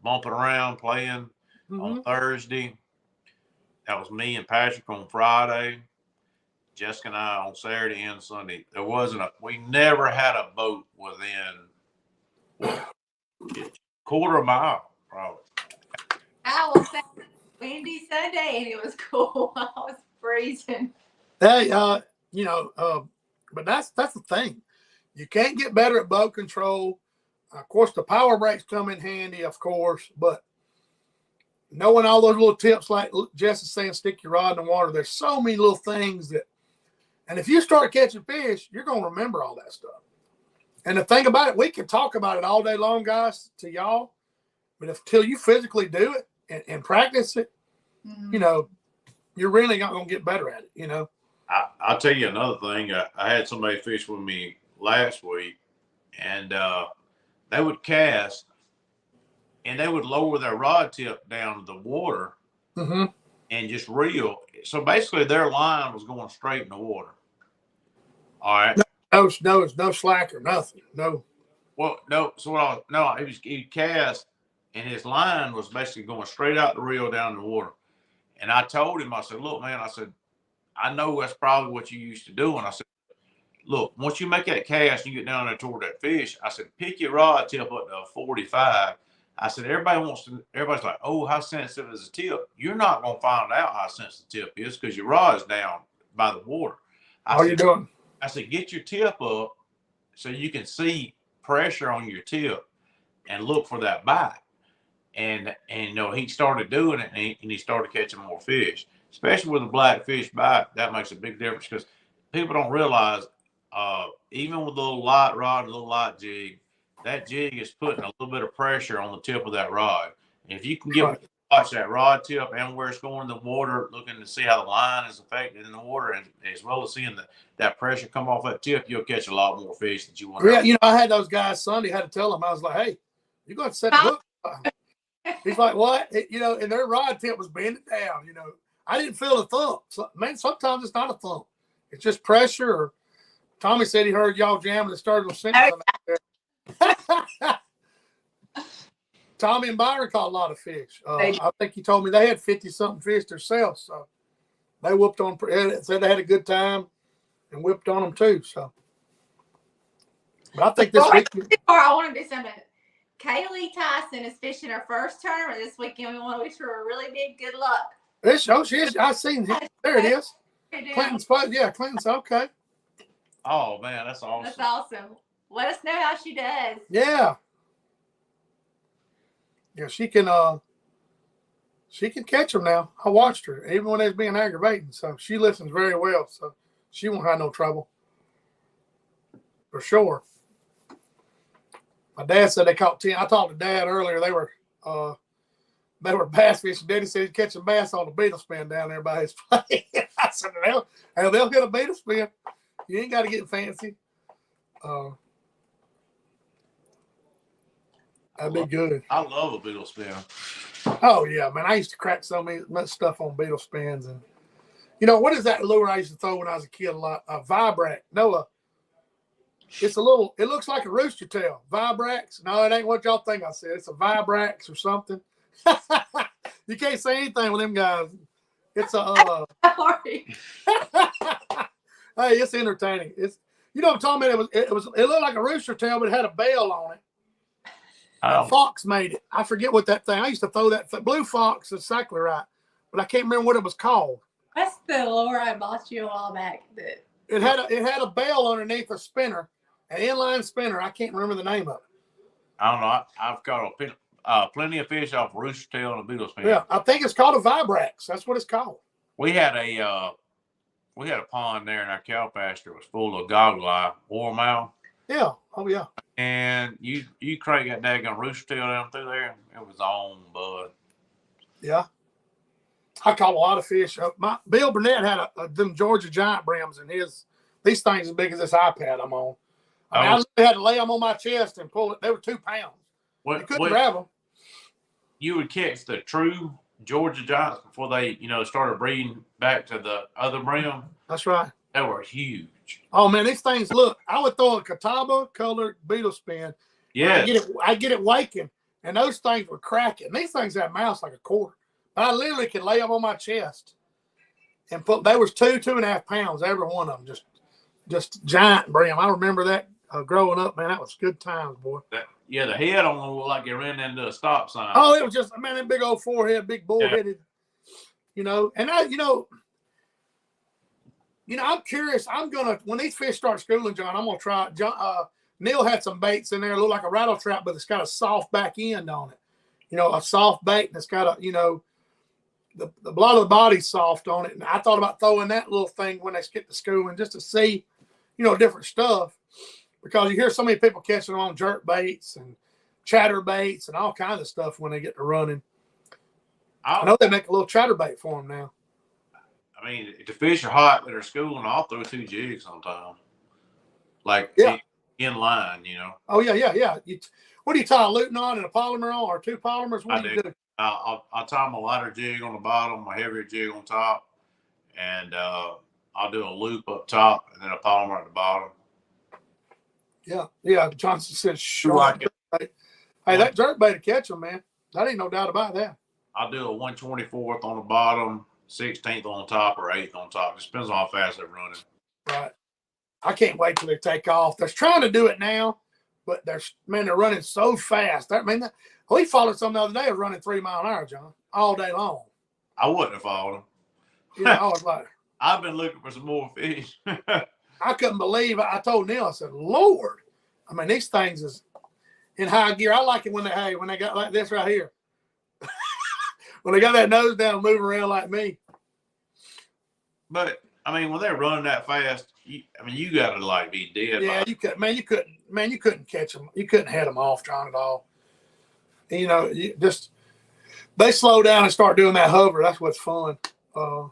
bumping around, playing on Thursday. That was me and Patrick on Friday. Jessica and I on Saturday and Sunday. We never had a boat within quarter of a mile, probably. I was windy Sunday and it was cool. I was freezing. Hey, but that's the thing. You can't get better at boat control. Of course, the power brakes come in handy, of course, but knowing all those little tips, like Jess is saying, stick your rod in the water. There's so many little things and if you start catching fish, you're going to remember all that stuff. And the thing about it, we can talk about it all day long, guys, to y'all, but until you physically do it and practice it, you're really not going to get better at it, I'll tell you another thing. I had somebody fish with me last week, and they would cast, and they would lower their rod tip down to the water and just reel. So basically, their line was going straight in the water. All right. No slack or nothing. No. Well, no. So he cast, and his line was basically going straight out the reel down in the water. And I told him, I said, look, man, I know that's probably what you used to do. And I said, look, once you make that cast and you get down there toward that fish, I said, pick your rod tip up to 45. I said, everybody's like, oh, how sensitive is the tip? You're not going to find out how sensitive the tip is because your rod is down by the water. How are you doing? I said, get your tip up so you can see pressure on your tip and look for that bite. And he started doing it, and he started catching more fish, especially with a blackfish bite. That makes a big difference because people don't realize, even with a little light rod, a little light jig, that jig is putting a little bit of pressure on the tip of that rod. And if you can watch that rod tip and where it's going in the water, looking to see how the line is affected in the water, and as well as seeing that pressure come off that tip, you'll catch a lot more fish that you want. Yeah, I had those guys Sunday. Had to tell them, I was like, hey, you're going to set the hook. He's like, what? And their rod tip was bending down. I didn't feel the thump. So, man, sometimes it's not a thump. It's just pressure. Or Tommy said he heard y'all jamming the sturgeon singing. Tommy and Byron caught a lot of fish. I think he told me they had 50-something fish themselves. So they whooped on. Said they had a good time and whipped on them too. So, but I think this week. I want to do something. Kaylee Tyson is fishing her first tournament this weekend. We want to wish her a really big good luck. She is. I seen it. There it is. Clinton's spot. Yeah, Clinton's okay. Oh man, that's awesome. That's awesome. Let us know how she does. Yeah. Yeah, she can catch them now. I watched her, even when they was being aggravating. So she listens very well. So she won't have no trouble. For sure. My dad said they caught 10. I talked to Dad earlier. They were bass fishing. Daddy said he's catching bass on the beetle spin down there by his place. I said, they'll hit a beetle spin. You ain't got to get fancy. That'd be good. I love a beetle spin. Oh yeah, man! I used to crack so much stuff on beetle spins, and what is that lure I used to throw when I was a kid a lot? A Vibrax. No, it's a little. It looks like a rooster tail. Vibrax. No, it ain't what y'all think I said. It's a Vibrax or something. You can't say anything with them guys. It's a. Sorry. Hey, it's entertaining. It's I'm talking about. It looked like a rooster tail, but it had a bell on it. Fox made it. I forget what that thing. I used to throw that. Blue Fox is exactly right, but I can't remember what it was called. That's the lure I bought you a while back. It had a bell underneath a spinner, an inline spinner. I can't remember the name of it. I don't know. I've caught plenty of fish off rooster tail and a beetle spin. Yeah, I think it's called a Vibrax. That's what it's called. We had a pond there in our cow pasture. It was full of goggle eye warmouth. Yeah. Oh yeah. And you crank that daggone rooster tail down through there, it was on, bud. Yeah. I caught a lot of fish. Bill Burnett had them Georgia giant brims, and these things as big as this iPad I'm on. I literally had to lay them on my chest and pull it. They were 2 pounds. You couldn't grab them. You would catch the true Georgia giants before they, started breeding back to the other brim. That's right. They were huge. Oh man, these things look. I would throw a Catawba colored beetle spin. Yeah. I get it waking, and those things were cracking. These things had mouths like a quarter. I literally could lay them on my chest and they was 2.5 pounds, every one of them, just giant brim. I remember that growing up, man. That was good times, boy. The head on them looked like it ran into a stop sign. Oh, it was just, man, that big old forehead, big bull-headed, and I'm curious. When these fish start schooling, John, I'm going to try it. Neil had some baits in there, look like a rattle trap, but it's got a soft back end on it. A soft bait, and it's got the lot of the body's soft on it. And I thought about throwing that little thing when they get to schooling just to see, different stuff, because you hear so many people catching them on jerk baits and chatter baits and all kinds of stuff when they get to running. I know they make a little chatter bait for them now. I mean, if the fish are hot that are schooling, I'll throw 2 jigs sometime. In line, Oh, yeah. What do you tie a lutein on and a polymer on, or 2 polymers? What do you do? I'll tie my lighter jig on the bottom, my heavier jig on top, and I'll do a loop up top and then a polymer at the bottom. Yeah. Johnson says, sure. Hey, that jerk bait to catch them, man. That ain't no doubt about that. I'll do a 1/24th on the bottom, 16th on top, or 8th on top. It depends on how fast they're running. Right. I can't wait till they take off. They're trying to do it now, but they're running so fast. We followed some the other day of running 3 mile an hour, John, all day long. I wouldn't have followed them. I was like, I've been looking for some more fish. I couldn't believe it. I told Neil, I said, Lord, these things is in high gear. I like it when they got like this right here. When they got that nose down, moving around like me. But when they're running that fast, you got to be dead. Yeah, you couldn't catch them. You couldn't head them off, John, at all. They slow down and start doing that hover. That's what's fun. But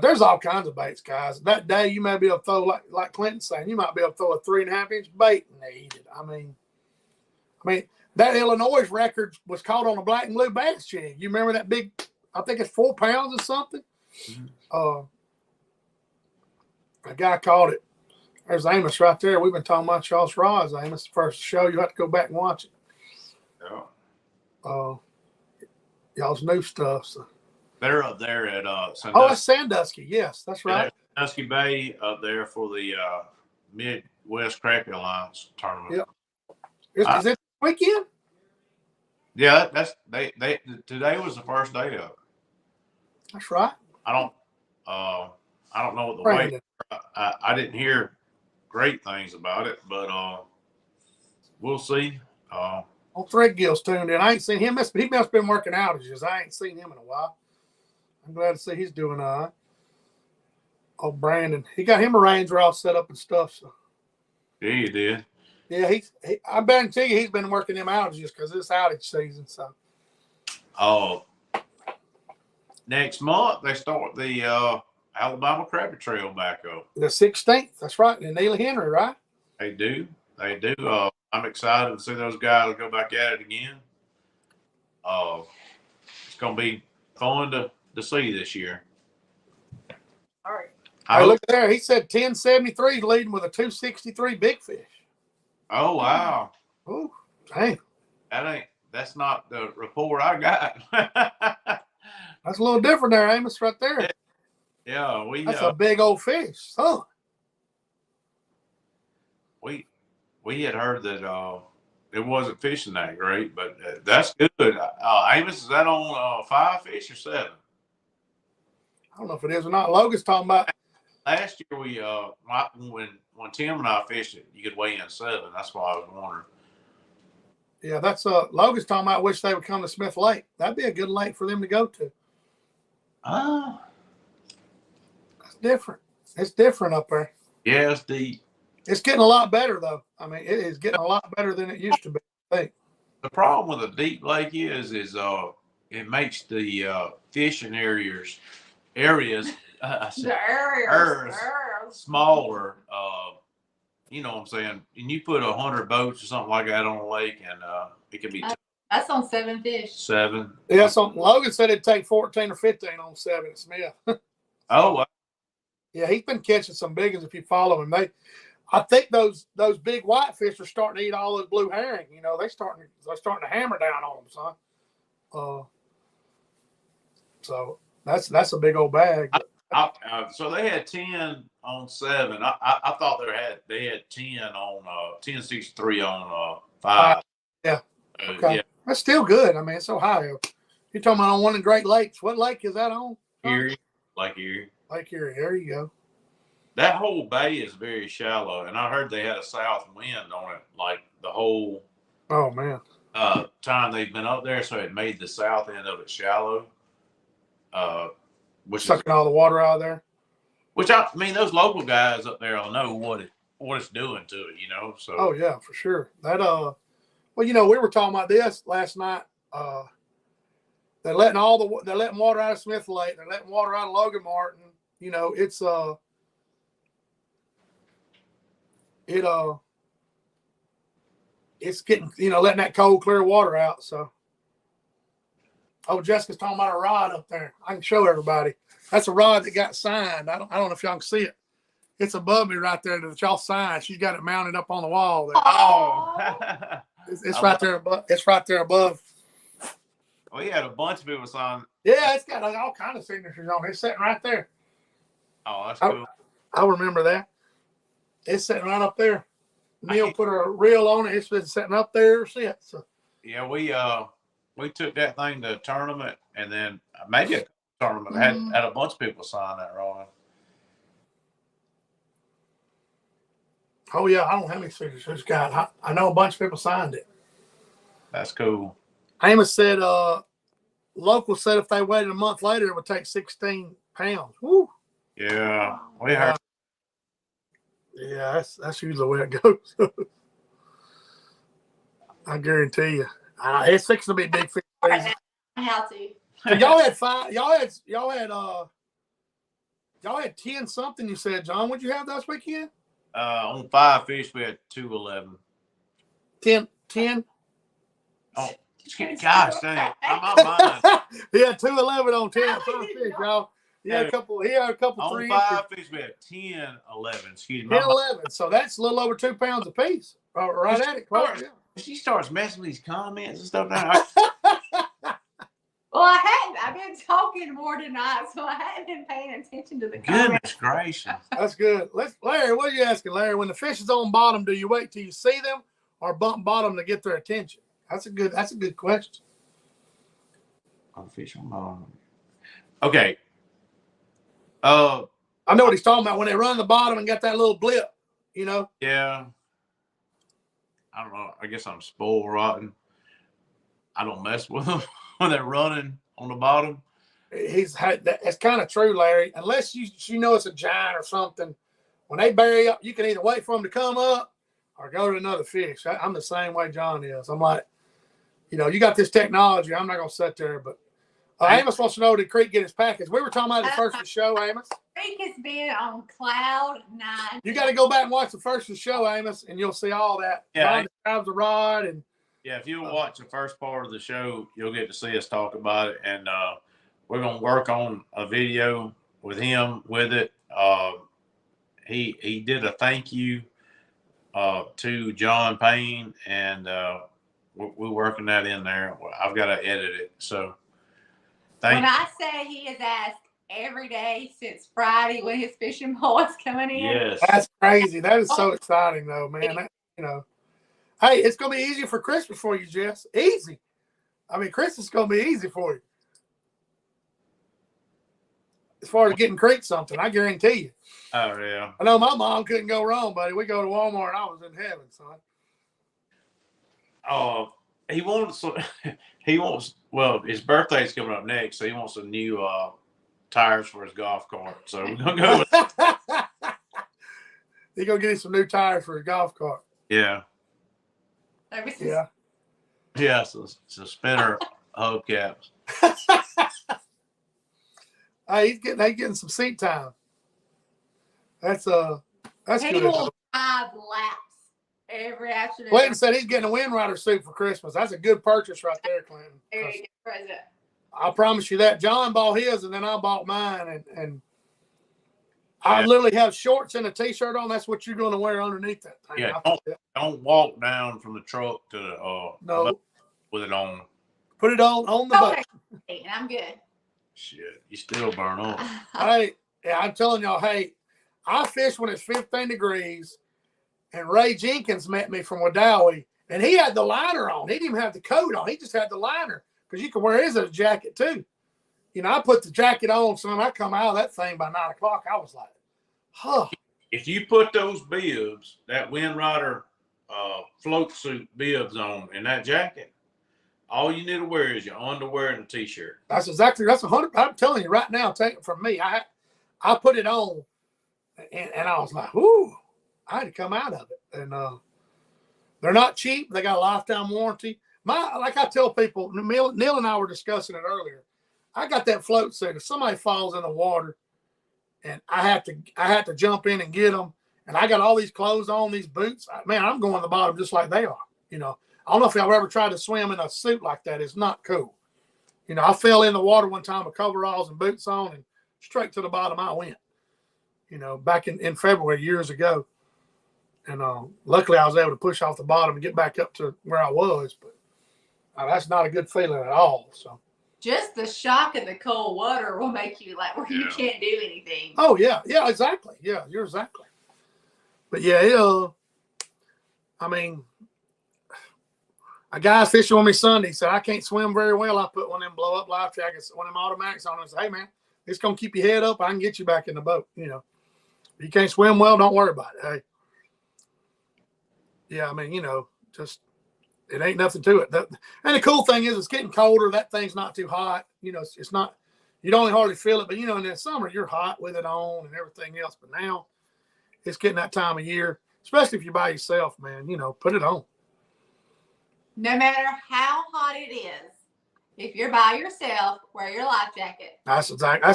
there's all kinds of baits, guys. That day you may be able to throw, like Clinton's saying, you might be able to throw a 3.5-inch bait and they eat it. That Illinois record was caught on a black and blue bass jig. You remember that big? I think it's 4 pounds or something. Mm-hmm. A guy caught it. There's Amos right there. We've been talking about Charles Ross. Amos, the first show. You have to go back and watch it. Yeah. Y'all's new stuff. So. They're up there at Sandusky. Oh, that's Sandusky. Yes, that's right. Sandusky Bay up there for the Midwest Crappie Alliance tournament. Yeah. weekend? Yeah, that's they today was the first day of it. That's right. I don't know what the wait. Brandon. I didn't hear great things about it, but we'll see. Old Threadgill's tuned in. I ain't seen him. He must have been working outages. I ain't seen him in a while. I'm glad to see he's doing all right. Oh, Brandon. He got him a Ranger all set up and stuff. So Yeah, you did. yeah, I guarantee you he's been working them outages because it's outage season. So Next month they start the Alabama Crappie Trail back up. the 16th. That's right. And Neely Henry, right? They do. I'm excited to see those guys go back at it again. It's gonna be fun to see this year. All right. Hey, look there. He said 1073 leading with a 263 big fish. Oh wow. Oh, dang. That's not the report I got. That's a little different there, Amos, right there. Yeah, that's a big old fish. Huh. We had heard that it wasn't fishing that great, but that's good. Amos, is that on 5 fish or 7? I don't know if it is or not. Logan's talking about last year. We when Tim and I fished it, you could weigh in 7. That's why I was wondering. Yeah, that's Logan's talking about. Wish they would come to Smith Lake. That'd be a good lake for them to go to. That's different. It's different up there. Yeah, it's deep. It's getting a lot better though. I mean, it is getting a lot better than it used to be. I think. The problem with a deep lake is it makes the fishing areas smaller. You know what I'm saying? And you put 100 boats or something like that on a lake, and it can be. That's on 7 fish. 7. Yeah, something. Logan said it'd take 14 or 15 on 7 at Smith. Oh, wow. Yeah, he's been catching some big ones if you follow him. I think those big whitefish are starting to eat all those blue herring. You know, they're starting to hammer down on them, son. So that's a big old bag. So they had 10 on 7. I thought they had 10 on 1063 on 5. Yeah. Okay. Yeah. That's still good. I mean, it's Ohio. You're talking about on one of the Great Lakes. What lake is that on? Erie. Lake Erie. Lake Erie. There you go. That whole bay is very shallow, and I heard they had a south wind on it, like the whole. Oh man. Time they've been up there, so it made the south end of it shallow. Which sucking all the water out of there. Which I mean, those local guys up there will know what it's doing to it, you know. So. Oh yeah, for sure. That well, you know, we were talking about this last night. They're letting water out of Smith Lake. They're letting water out of Logan Martin. You know, it's getting, you know, letting that cold, clear water out. So, oh, Jessica's talking about a rod up there. I can show everybody. That's a rod that got signed. I don't know if y'all can see it. It's above me right there that y'all signed. She's got it mounted up on the wall there. Oh, it's right there above. It's right there above. We had a bunch of people sign. Yeah, it's got all kinds of signatures on it. It's sitting right there. Oh, that's cool. I remember that. It's sitting right up there. Neil put a reel on it. It's been sitting up there since. So. Yeah, we took that thing to a tournament, and then maybe a tournament had a bunch of people sign that rod. Oh yeah, I don't know how many signatures it's got. I know a bunch of people signed it. That's cool. Amos said, local said if they waited a month later, it would take 16 pounds. Woo. Yeah, we heard. Yeah, that's usually the way it goes. I guarantee you. It's fixing to be big fish. How to? So y'all had 5. Y'all had 10 something. You said, John. What'd you have this weekend? On 5 fish, we had 211. 10. Oh, gosh dang! I'm on mine. Yeah, 211 on 10 5 fish, y'all. He had a couple on 3 5 fish, we had 10, 11. Excuse me. 10, 11. So that's a little over 2 pounds a piece. Right at it. Close, yeah. She starts messing with these comments and stuff now. Well, I've been talking more tonight, so I hadn't been paying attention to the comments. Goodness gracious. That's good. Larry, what are you asking, Larry? When the fish is on bottom, do you wait till you see them, or bump bottom to get their attention? That's a good question. Artificial bottom. Okay. I know what he's talking about when they run the bottom and got that little blip, you know? Yeah. I don't know. I guess I'm spoiled rotten. I don't mess with them when they're running on the bottom. It's kind of true, Larry. Unless you know it's a giant or something, when they bury up, you can either wait for them to come up or go to another fish. I'm the same way John is. I'm like, you know, you got this technology. I'm not going to sit there, but Amos wants to know, did Creek get his package? We were talking about the first of the show, Amos. Creek has been on cloud 9. You got to go back and watch the first of the show, Amos, and you'll see all that. Yeah. Describes the rod. And yeah, if you watch the first part of the show, you'll get to see us talk about it. And we're going to work on a video with him with it. He did a thank you to John Payne, and we're working that in there. I've got to edit it. So when I say he has asked every day since Friday when his fishing pole is coming in. Yes. That's crazy. That is so exciting, though, man. You know, hey, it's going to be easier for Christmas for you, Jess. Easy. I mean, Christmas is going to be easy for you. As far as getting Creek something, I guarantee you. Oh, yeah. I know my mom couldn't go wrong, buddy. We go to Walmart and I was in heaven, son. He wants, well, his birthday's coming up next, so he wants some new tires for his golf cart. So we're going to go with He's going to get him some new tires for his golf cart. Yeah. Yeah. Yeah, so spinner hubcaps. Hey, he's getting some seat time. That's He good. will 5 laps every afternoon. Clinton said he's getting a Wind Rider suit for Christmas. That's a good purchase right there, Clinton. Very good present. I promise you that. John bought his and then I bought mine, and I literally have shorts and a t-shirt on. That's what you're going to wear underneath that thing. Yeah, don't walk down from the truck to the no, boat with it on. Put it on the boat. And I'm good. Shit, you still burn up. Hey, yeah, I'm telling y'all, hey, I fish when it's 15 degrees, and Ray Jenkins met me from Wadawi, and he had the liner on. He didn't even have the coat on. He just had the liner, because you can wear his as a jacket too. You know, I put the jacket on, son. I come out of that thing by 9 o'clock. I was like, huh. If you put those bibs, that Wind Rider float suit bibs on, and that jacket, all you need to wear is your underwear and a t-shirt. That's 100. I'm telling you right now, take it from me. I put it on, and I was like, whoo, I had to come out of it. And they're not cheap. They got a lifetime warranty. Like I tell people, Neil and I were discussing it earlier. I got that float suit. If somebody falls in the water, and I have to jump in and get them, and I got all these clothes on, these boots, man, I'm going to the bottom just like they are. You know, I don't know if y'all ever tried to swim in a suit like that. It's not cool. You know, I fell in the water one time with coveralls and boots on, and straight to the bottom I went. You know, back in February years ago, and luckily I was able to push off the bottom and get back up to where I was. But that's not a good feeling at all. So. Just the shock of the cold water will make you like where you can't do anything. Oh yeah, exactly. Yeah, you're exactly. But yeah, I mean, a guy fishing with me Sunday said I can't swim very well. I put one of them blow up life jackets, one of them automatics on, and said, "Hey man, it's gonna keep your head up. I can get you back in the boat. You know, if you can't swim well, don't worry about it. Hey, yeah, I mean, you know, just." It ain't nothing to it. And the cool thing is it's getting colder. That thing's not too hot. You know, it's not, you don't hardly feel it. But, you know, in the summer, you're hot with it on and everything else. But now it's getting that time of year, especially if you're by yourself, man. You know, put it on. No matter how hot it is, if you're by yourself, wear your life jacket. That's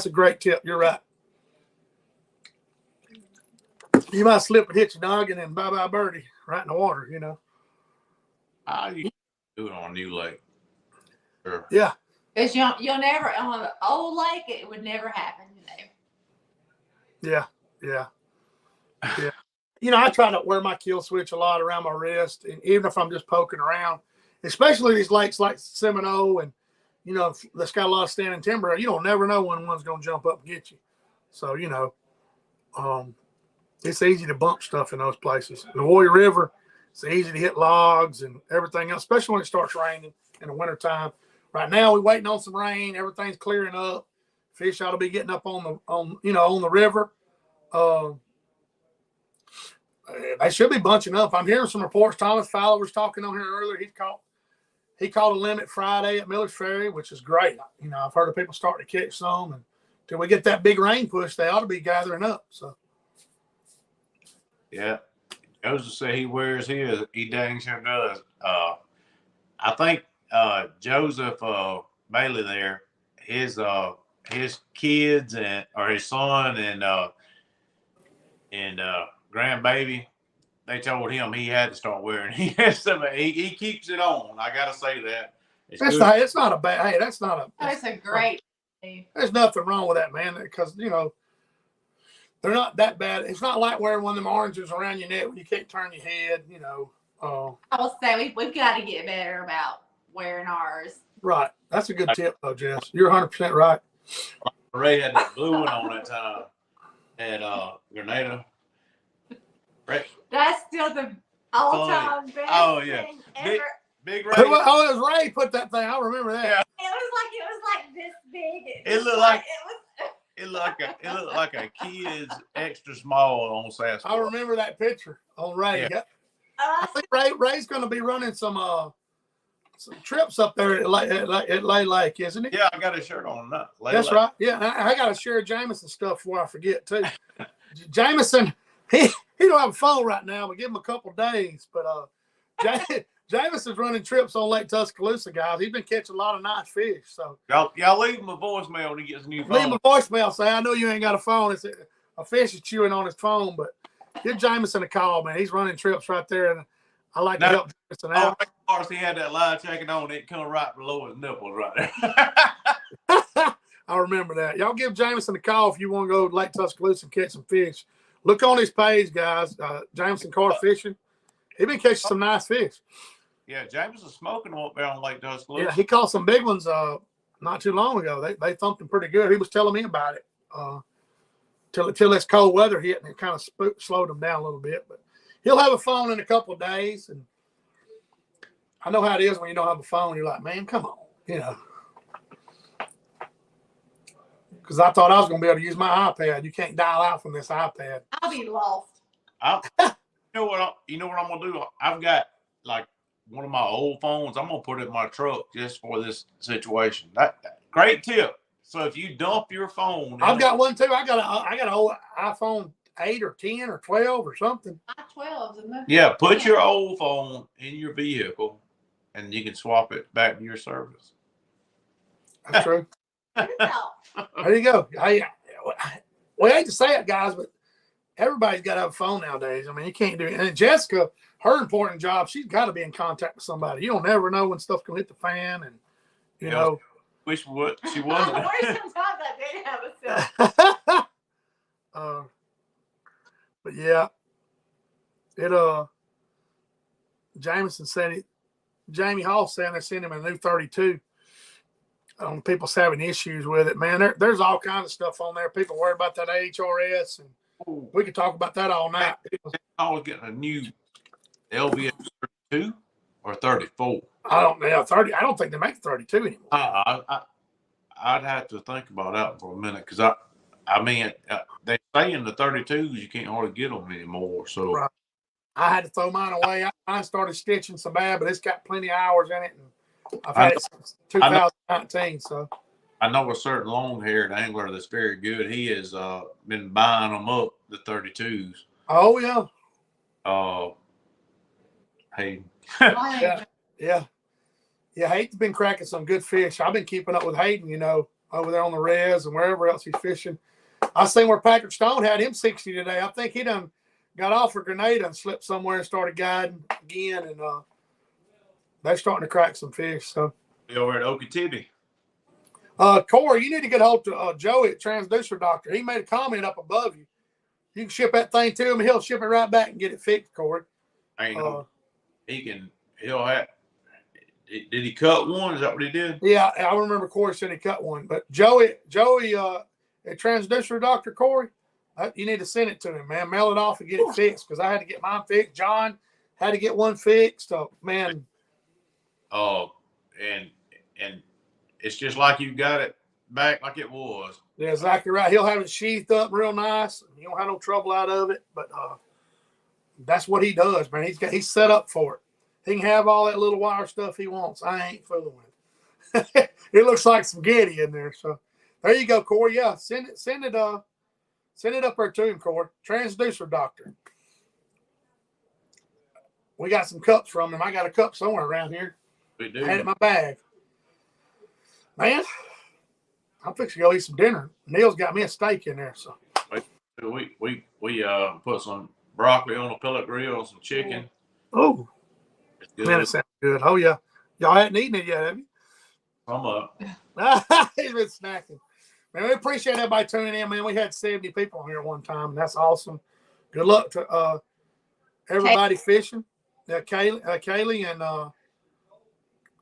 a great tip. You're right. You might slip and hit your noggin and bye-bye birdie right in the water, you know. You do it on a new lake. Sure. Yeah. Because you'll never, on an old lake, it would never happen, you know. Yeah. You know, I try to wear my kill switch a lot around my wrist, and even if I'm just poking around, especially these lakes like Seminole and, you know, that's got a lot of standing timber, you don't never know when one's going to jump up and get you. So, you know, it's easy to bump stuff in those places. The Warrior River, It's easy to hit logs and everything else, especially when it starts raining in the wintertime. Right now, we're waiting on some rain. Everything's clearing up. Fish ought to be getting up on the river. They should be bunching up. I'm hearing some reports. Thomas Fowler was talking on here earlier. He caught a limit Friday at Miller's Ferry, which is great. I've heard of people starting to catch some, and till we get that big rain push, they ought to be gathering up. So, yeah, Joseph say he wears his. He dang sure does. I think Joseph Bailey there, his kids or his son and grandbaby, they told him he had to start wearing. He keeps it on. I gotta say that. It's not a bad. Hey, that's not a. That's a great. There's nothing wrong with that, man. Because they're not that bad. It's not like wearing one of them oranges around your neck when you can't turn your head. I will say we've got to get better about wearing ours. Right. That's a good tip, though, Jess. You're 100% right. Ray had that blue one on that time at Grenada. Ray. That's still the all-time best thing ever. Big Ray. It was Ray put that thing. I remember that. Yeah. It was like this big. It looked like a kid's extra small on Sasquatch. I remember that picture on Ray. Yeah. I think Ray's going to be running some trips up there at Lay Lake, isn't he? Yeah, I got a shirt on. That's right. Yeah, I got to share Jameson stuff before I forget too. Jameson, he don't have a phone right now. We give him a couple days, but Jameson's running trips on Lake Tuscaloosa, guys. He's been catching a lot of nice fish. So y'all leave him a voicemail when he gets a new phone. Leave him a voicemail. Say, I know you ain't got a phone. It's a fish is chewing on his phone, but give Jameson a call, man. He's running trips right there, and I like to help Jameson out. Of course, he had that live checking on. It come right below his nipples right there. I remember that. Y'all give Jameson a call if you want to go to Lake Tuscaloosa and catch some fish. Look on his page, guys. Jameson Carter Fishing. He been catching some nice fish. Yeah, Jameson's smoking up there on Lake Tuscaloosa. Yeah, he caught some big ones not too long ago. They thumped him pretty good. He was telling me about it till this cold weather hit, and it kind of slowed him down a little bit. But he'll have a phone in a couple of days, and I know how it is when you don't have a phone. You're like, man, come on, Because I thought I was going to be able to use my iPad. You can't dial out from this iPad. I'll be lost. You know what I'm gonna do? I've got like one of my old phones. I'm gonna put it in my truck just for this situation. That great tip. So if you dump your phone, I've got one too. I got an old iPhone 8 or 10 or 12 or something. 12s and yeah, put your old phone in your vehicle, and you can swap it back to your service. That's true. There you go. We hate to say it, guys, but everybody's got to have a phone nowadays. I mean, you can't do it. And Jessica, her important job, she's got to be in contact with somebody. You don't never know when stuff can hit the fan, and you know. Wish she wasn't. I wish sometimes I did have a cell. But yeah, Jameson said it. Jamie Hall saying they sent him a new 32. People's having issues with it, man. There's all kinds of stuff on there. People worry about that HRS, and we could talk about that all night. I was getting a new LBS 32 or 34. I don't know. 30. I don't think they make 32 anymore. I'd have to think about that for a minute because I mean, they say in the 32s you can't hardly get them anymore. So right. I had to throw mine away. I started stitching so bad, but it's got plenty of hours in it, and I've had it since 2019. So I know a certain long-haired angler that's very good. He has been buying them up, the 32s. Oh yeah. Hey. Yeah. Hayden's been cracking some good fish. I've been keeping up with Hayden, over there on the res and wherever else he's fishing. I seen where Patrick Stone had him 60 today. I think he done got off for Grenada and slipped somewhere and started guiding again, and they're starting to crack some fish. So Be over at Okeechobee. Corey, you need to get hold to Joey at Transducer Doctor. He made a comment up above you. You can ship that thing to him, and he'll ship it right back and get it fixed, Corey. He'll have. Did he cut one? Is that what he did? Yeah, I remember Corey said he cut one. But Joey at Transducer Doctor, Corey, you need to send it to him, man. Mail it off and get it fixed, because I had to get mine fixed. John had to get one fixed. Oh, man. And it's just like you got it back like it was. Yeah, exactly right. He'll have it sheathed up real nice. You don't have no trouble out of it. But that's what he does, man. He's set up for it. He can have all that little wire stuff he wants. I ain't fooling with it. It looks like spaghetti in there. So there you go, Corey. Yeah, send it up there to him, Corey. Transducer doctor. We got some cups from him. I got a cup somewhere around here. We do. I had it in my bag. Man, I'm fixing to go eat some dinner. Neil's got me a steak in there. So we put some broccoli on a pellet grill, some chicken. Oh, It's good. man, it sounds good. Oh yeah, y'all hadn't eaten it yet, have you? Come up. He's been snacking. Man, we appreciate everybody tuning in. Man, we had 70 people on here at one time, and that's awesome. Good luck to everybody fishing. Kaylee and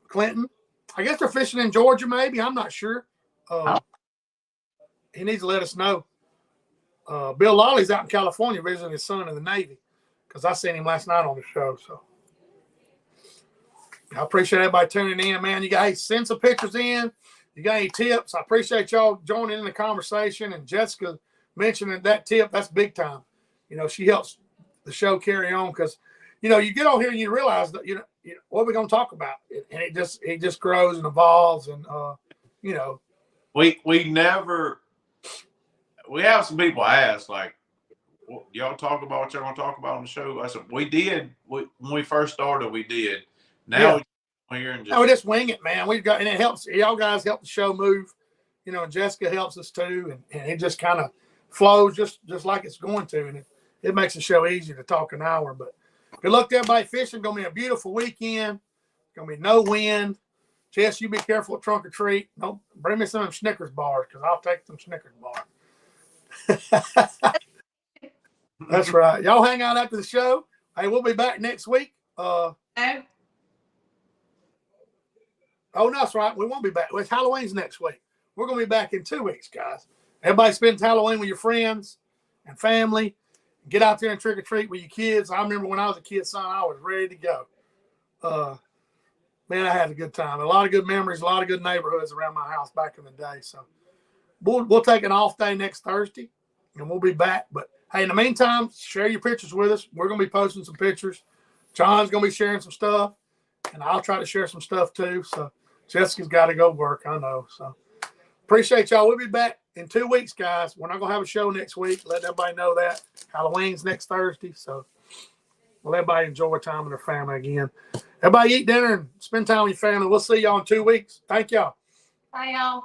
Clinton. I guess they're fishing in Georgia, maybe. I'm not sure. He needs to let us know. Bill Lawley's out in California visiting his son in the Navy because I seen him last night on the show. So I appreciate everybody tuning in, man. You guys send some pictures in. You got any tips? I appreciate y'all joining in the conversation. And Jessica mentioning that tip. That's big time. You know, she helps the show carry on because, you know, you get on here and you realize that, you know what we're going to talk about. And it just grows and evolves. And, you know. We have some people ask, like, y'all talk about what y'all going to talk about on the show? I said, we did. When we first started, we did. Now we're here and we just wing it, man. We've got, and it helps. Y'all guys help the show move. You know, and Jessica helps us too. And it just kind of flows just like it's going to. And it makes the show easier to talk an hour. But good luck to everybody fishing. Going to be a beautiful weekend. Going to be no wind. Jess, you be careful at trunk or treat. Don't bring me some of them Snickers bars because I'll take them Snickers bars. That's right. Y'all hang out after the show. Hey, we'll be back next week. Oh, no, that's right. We won't be back. It's Halloween's next week. We're going to be back in 2 weeks, guys. Everybody spends Halloween with your friends and family. Get out there and trick or treat with your kids. I remember when I was a kid, son, I was ready to go. Man, I had a good time. A lot of good memories, a lot of good neighborhoods around my house back in the day. So we'll take an off day next Thursday, and we'll be back. But, hey, in the meantime, share your pictures with us. We're going to be posting some pictures. John's going to be sharing some stuff, and I'll try to share some stuff too. So Jessica's got to go work, I know. So appreciate y'all. We'll be back in 2 weeks, guys. We're not going to have a show next week. Let everybody know that. Halloween's next Thursday. So we'll let everybody enjoy time with their family again. Everybody eat dinner and spend time with your family. We'll see y'all in 2 weeks. Thank y'all. Bye, y'all.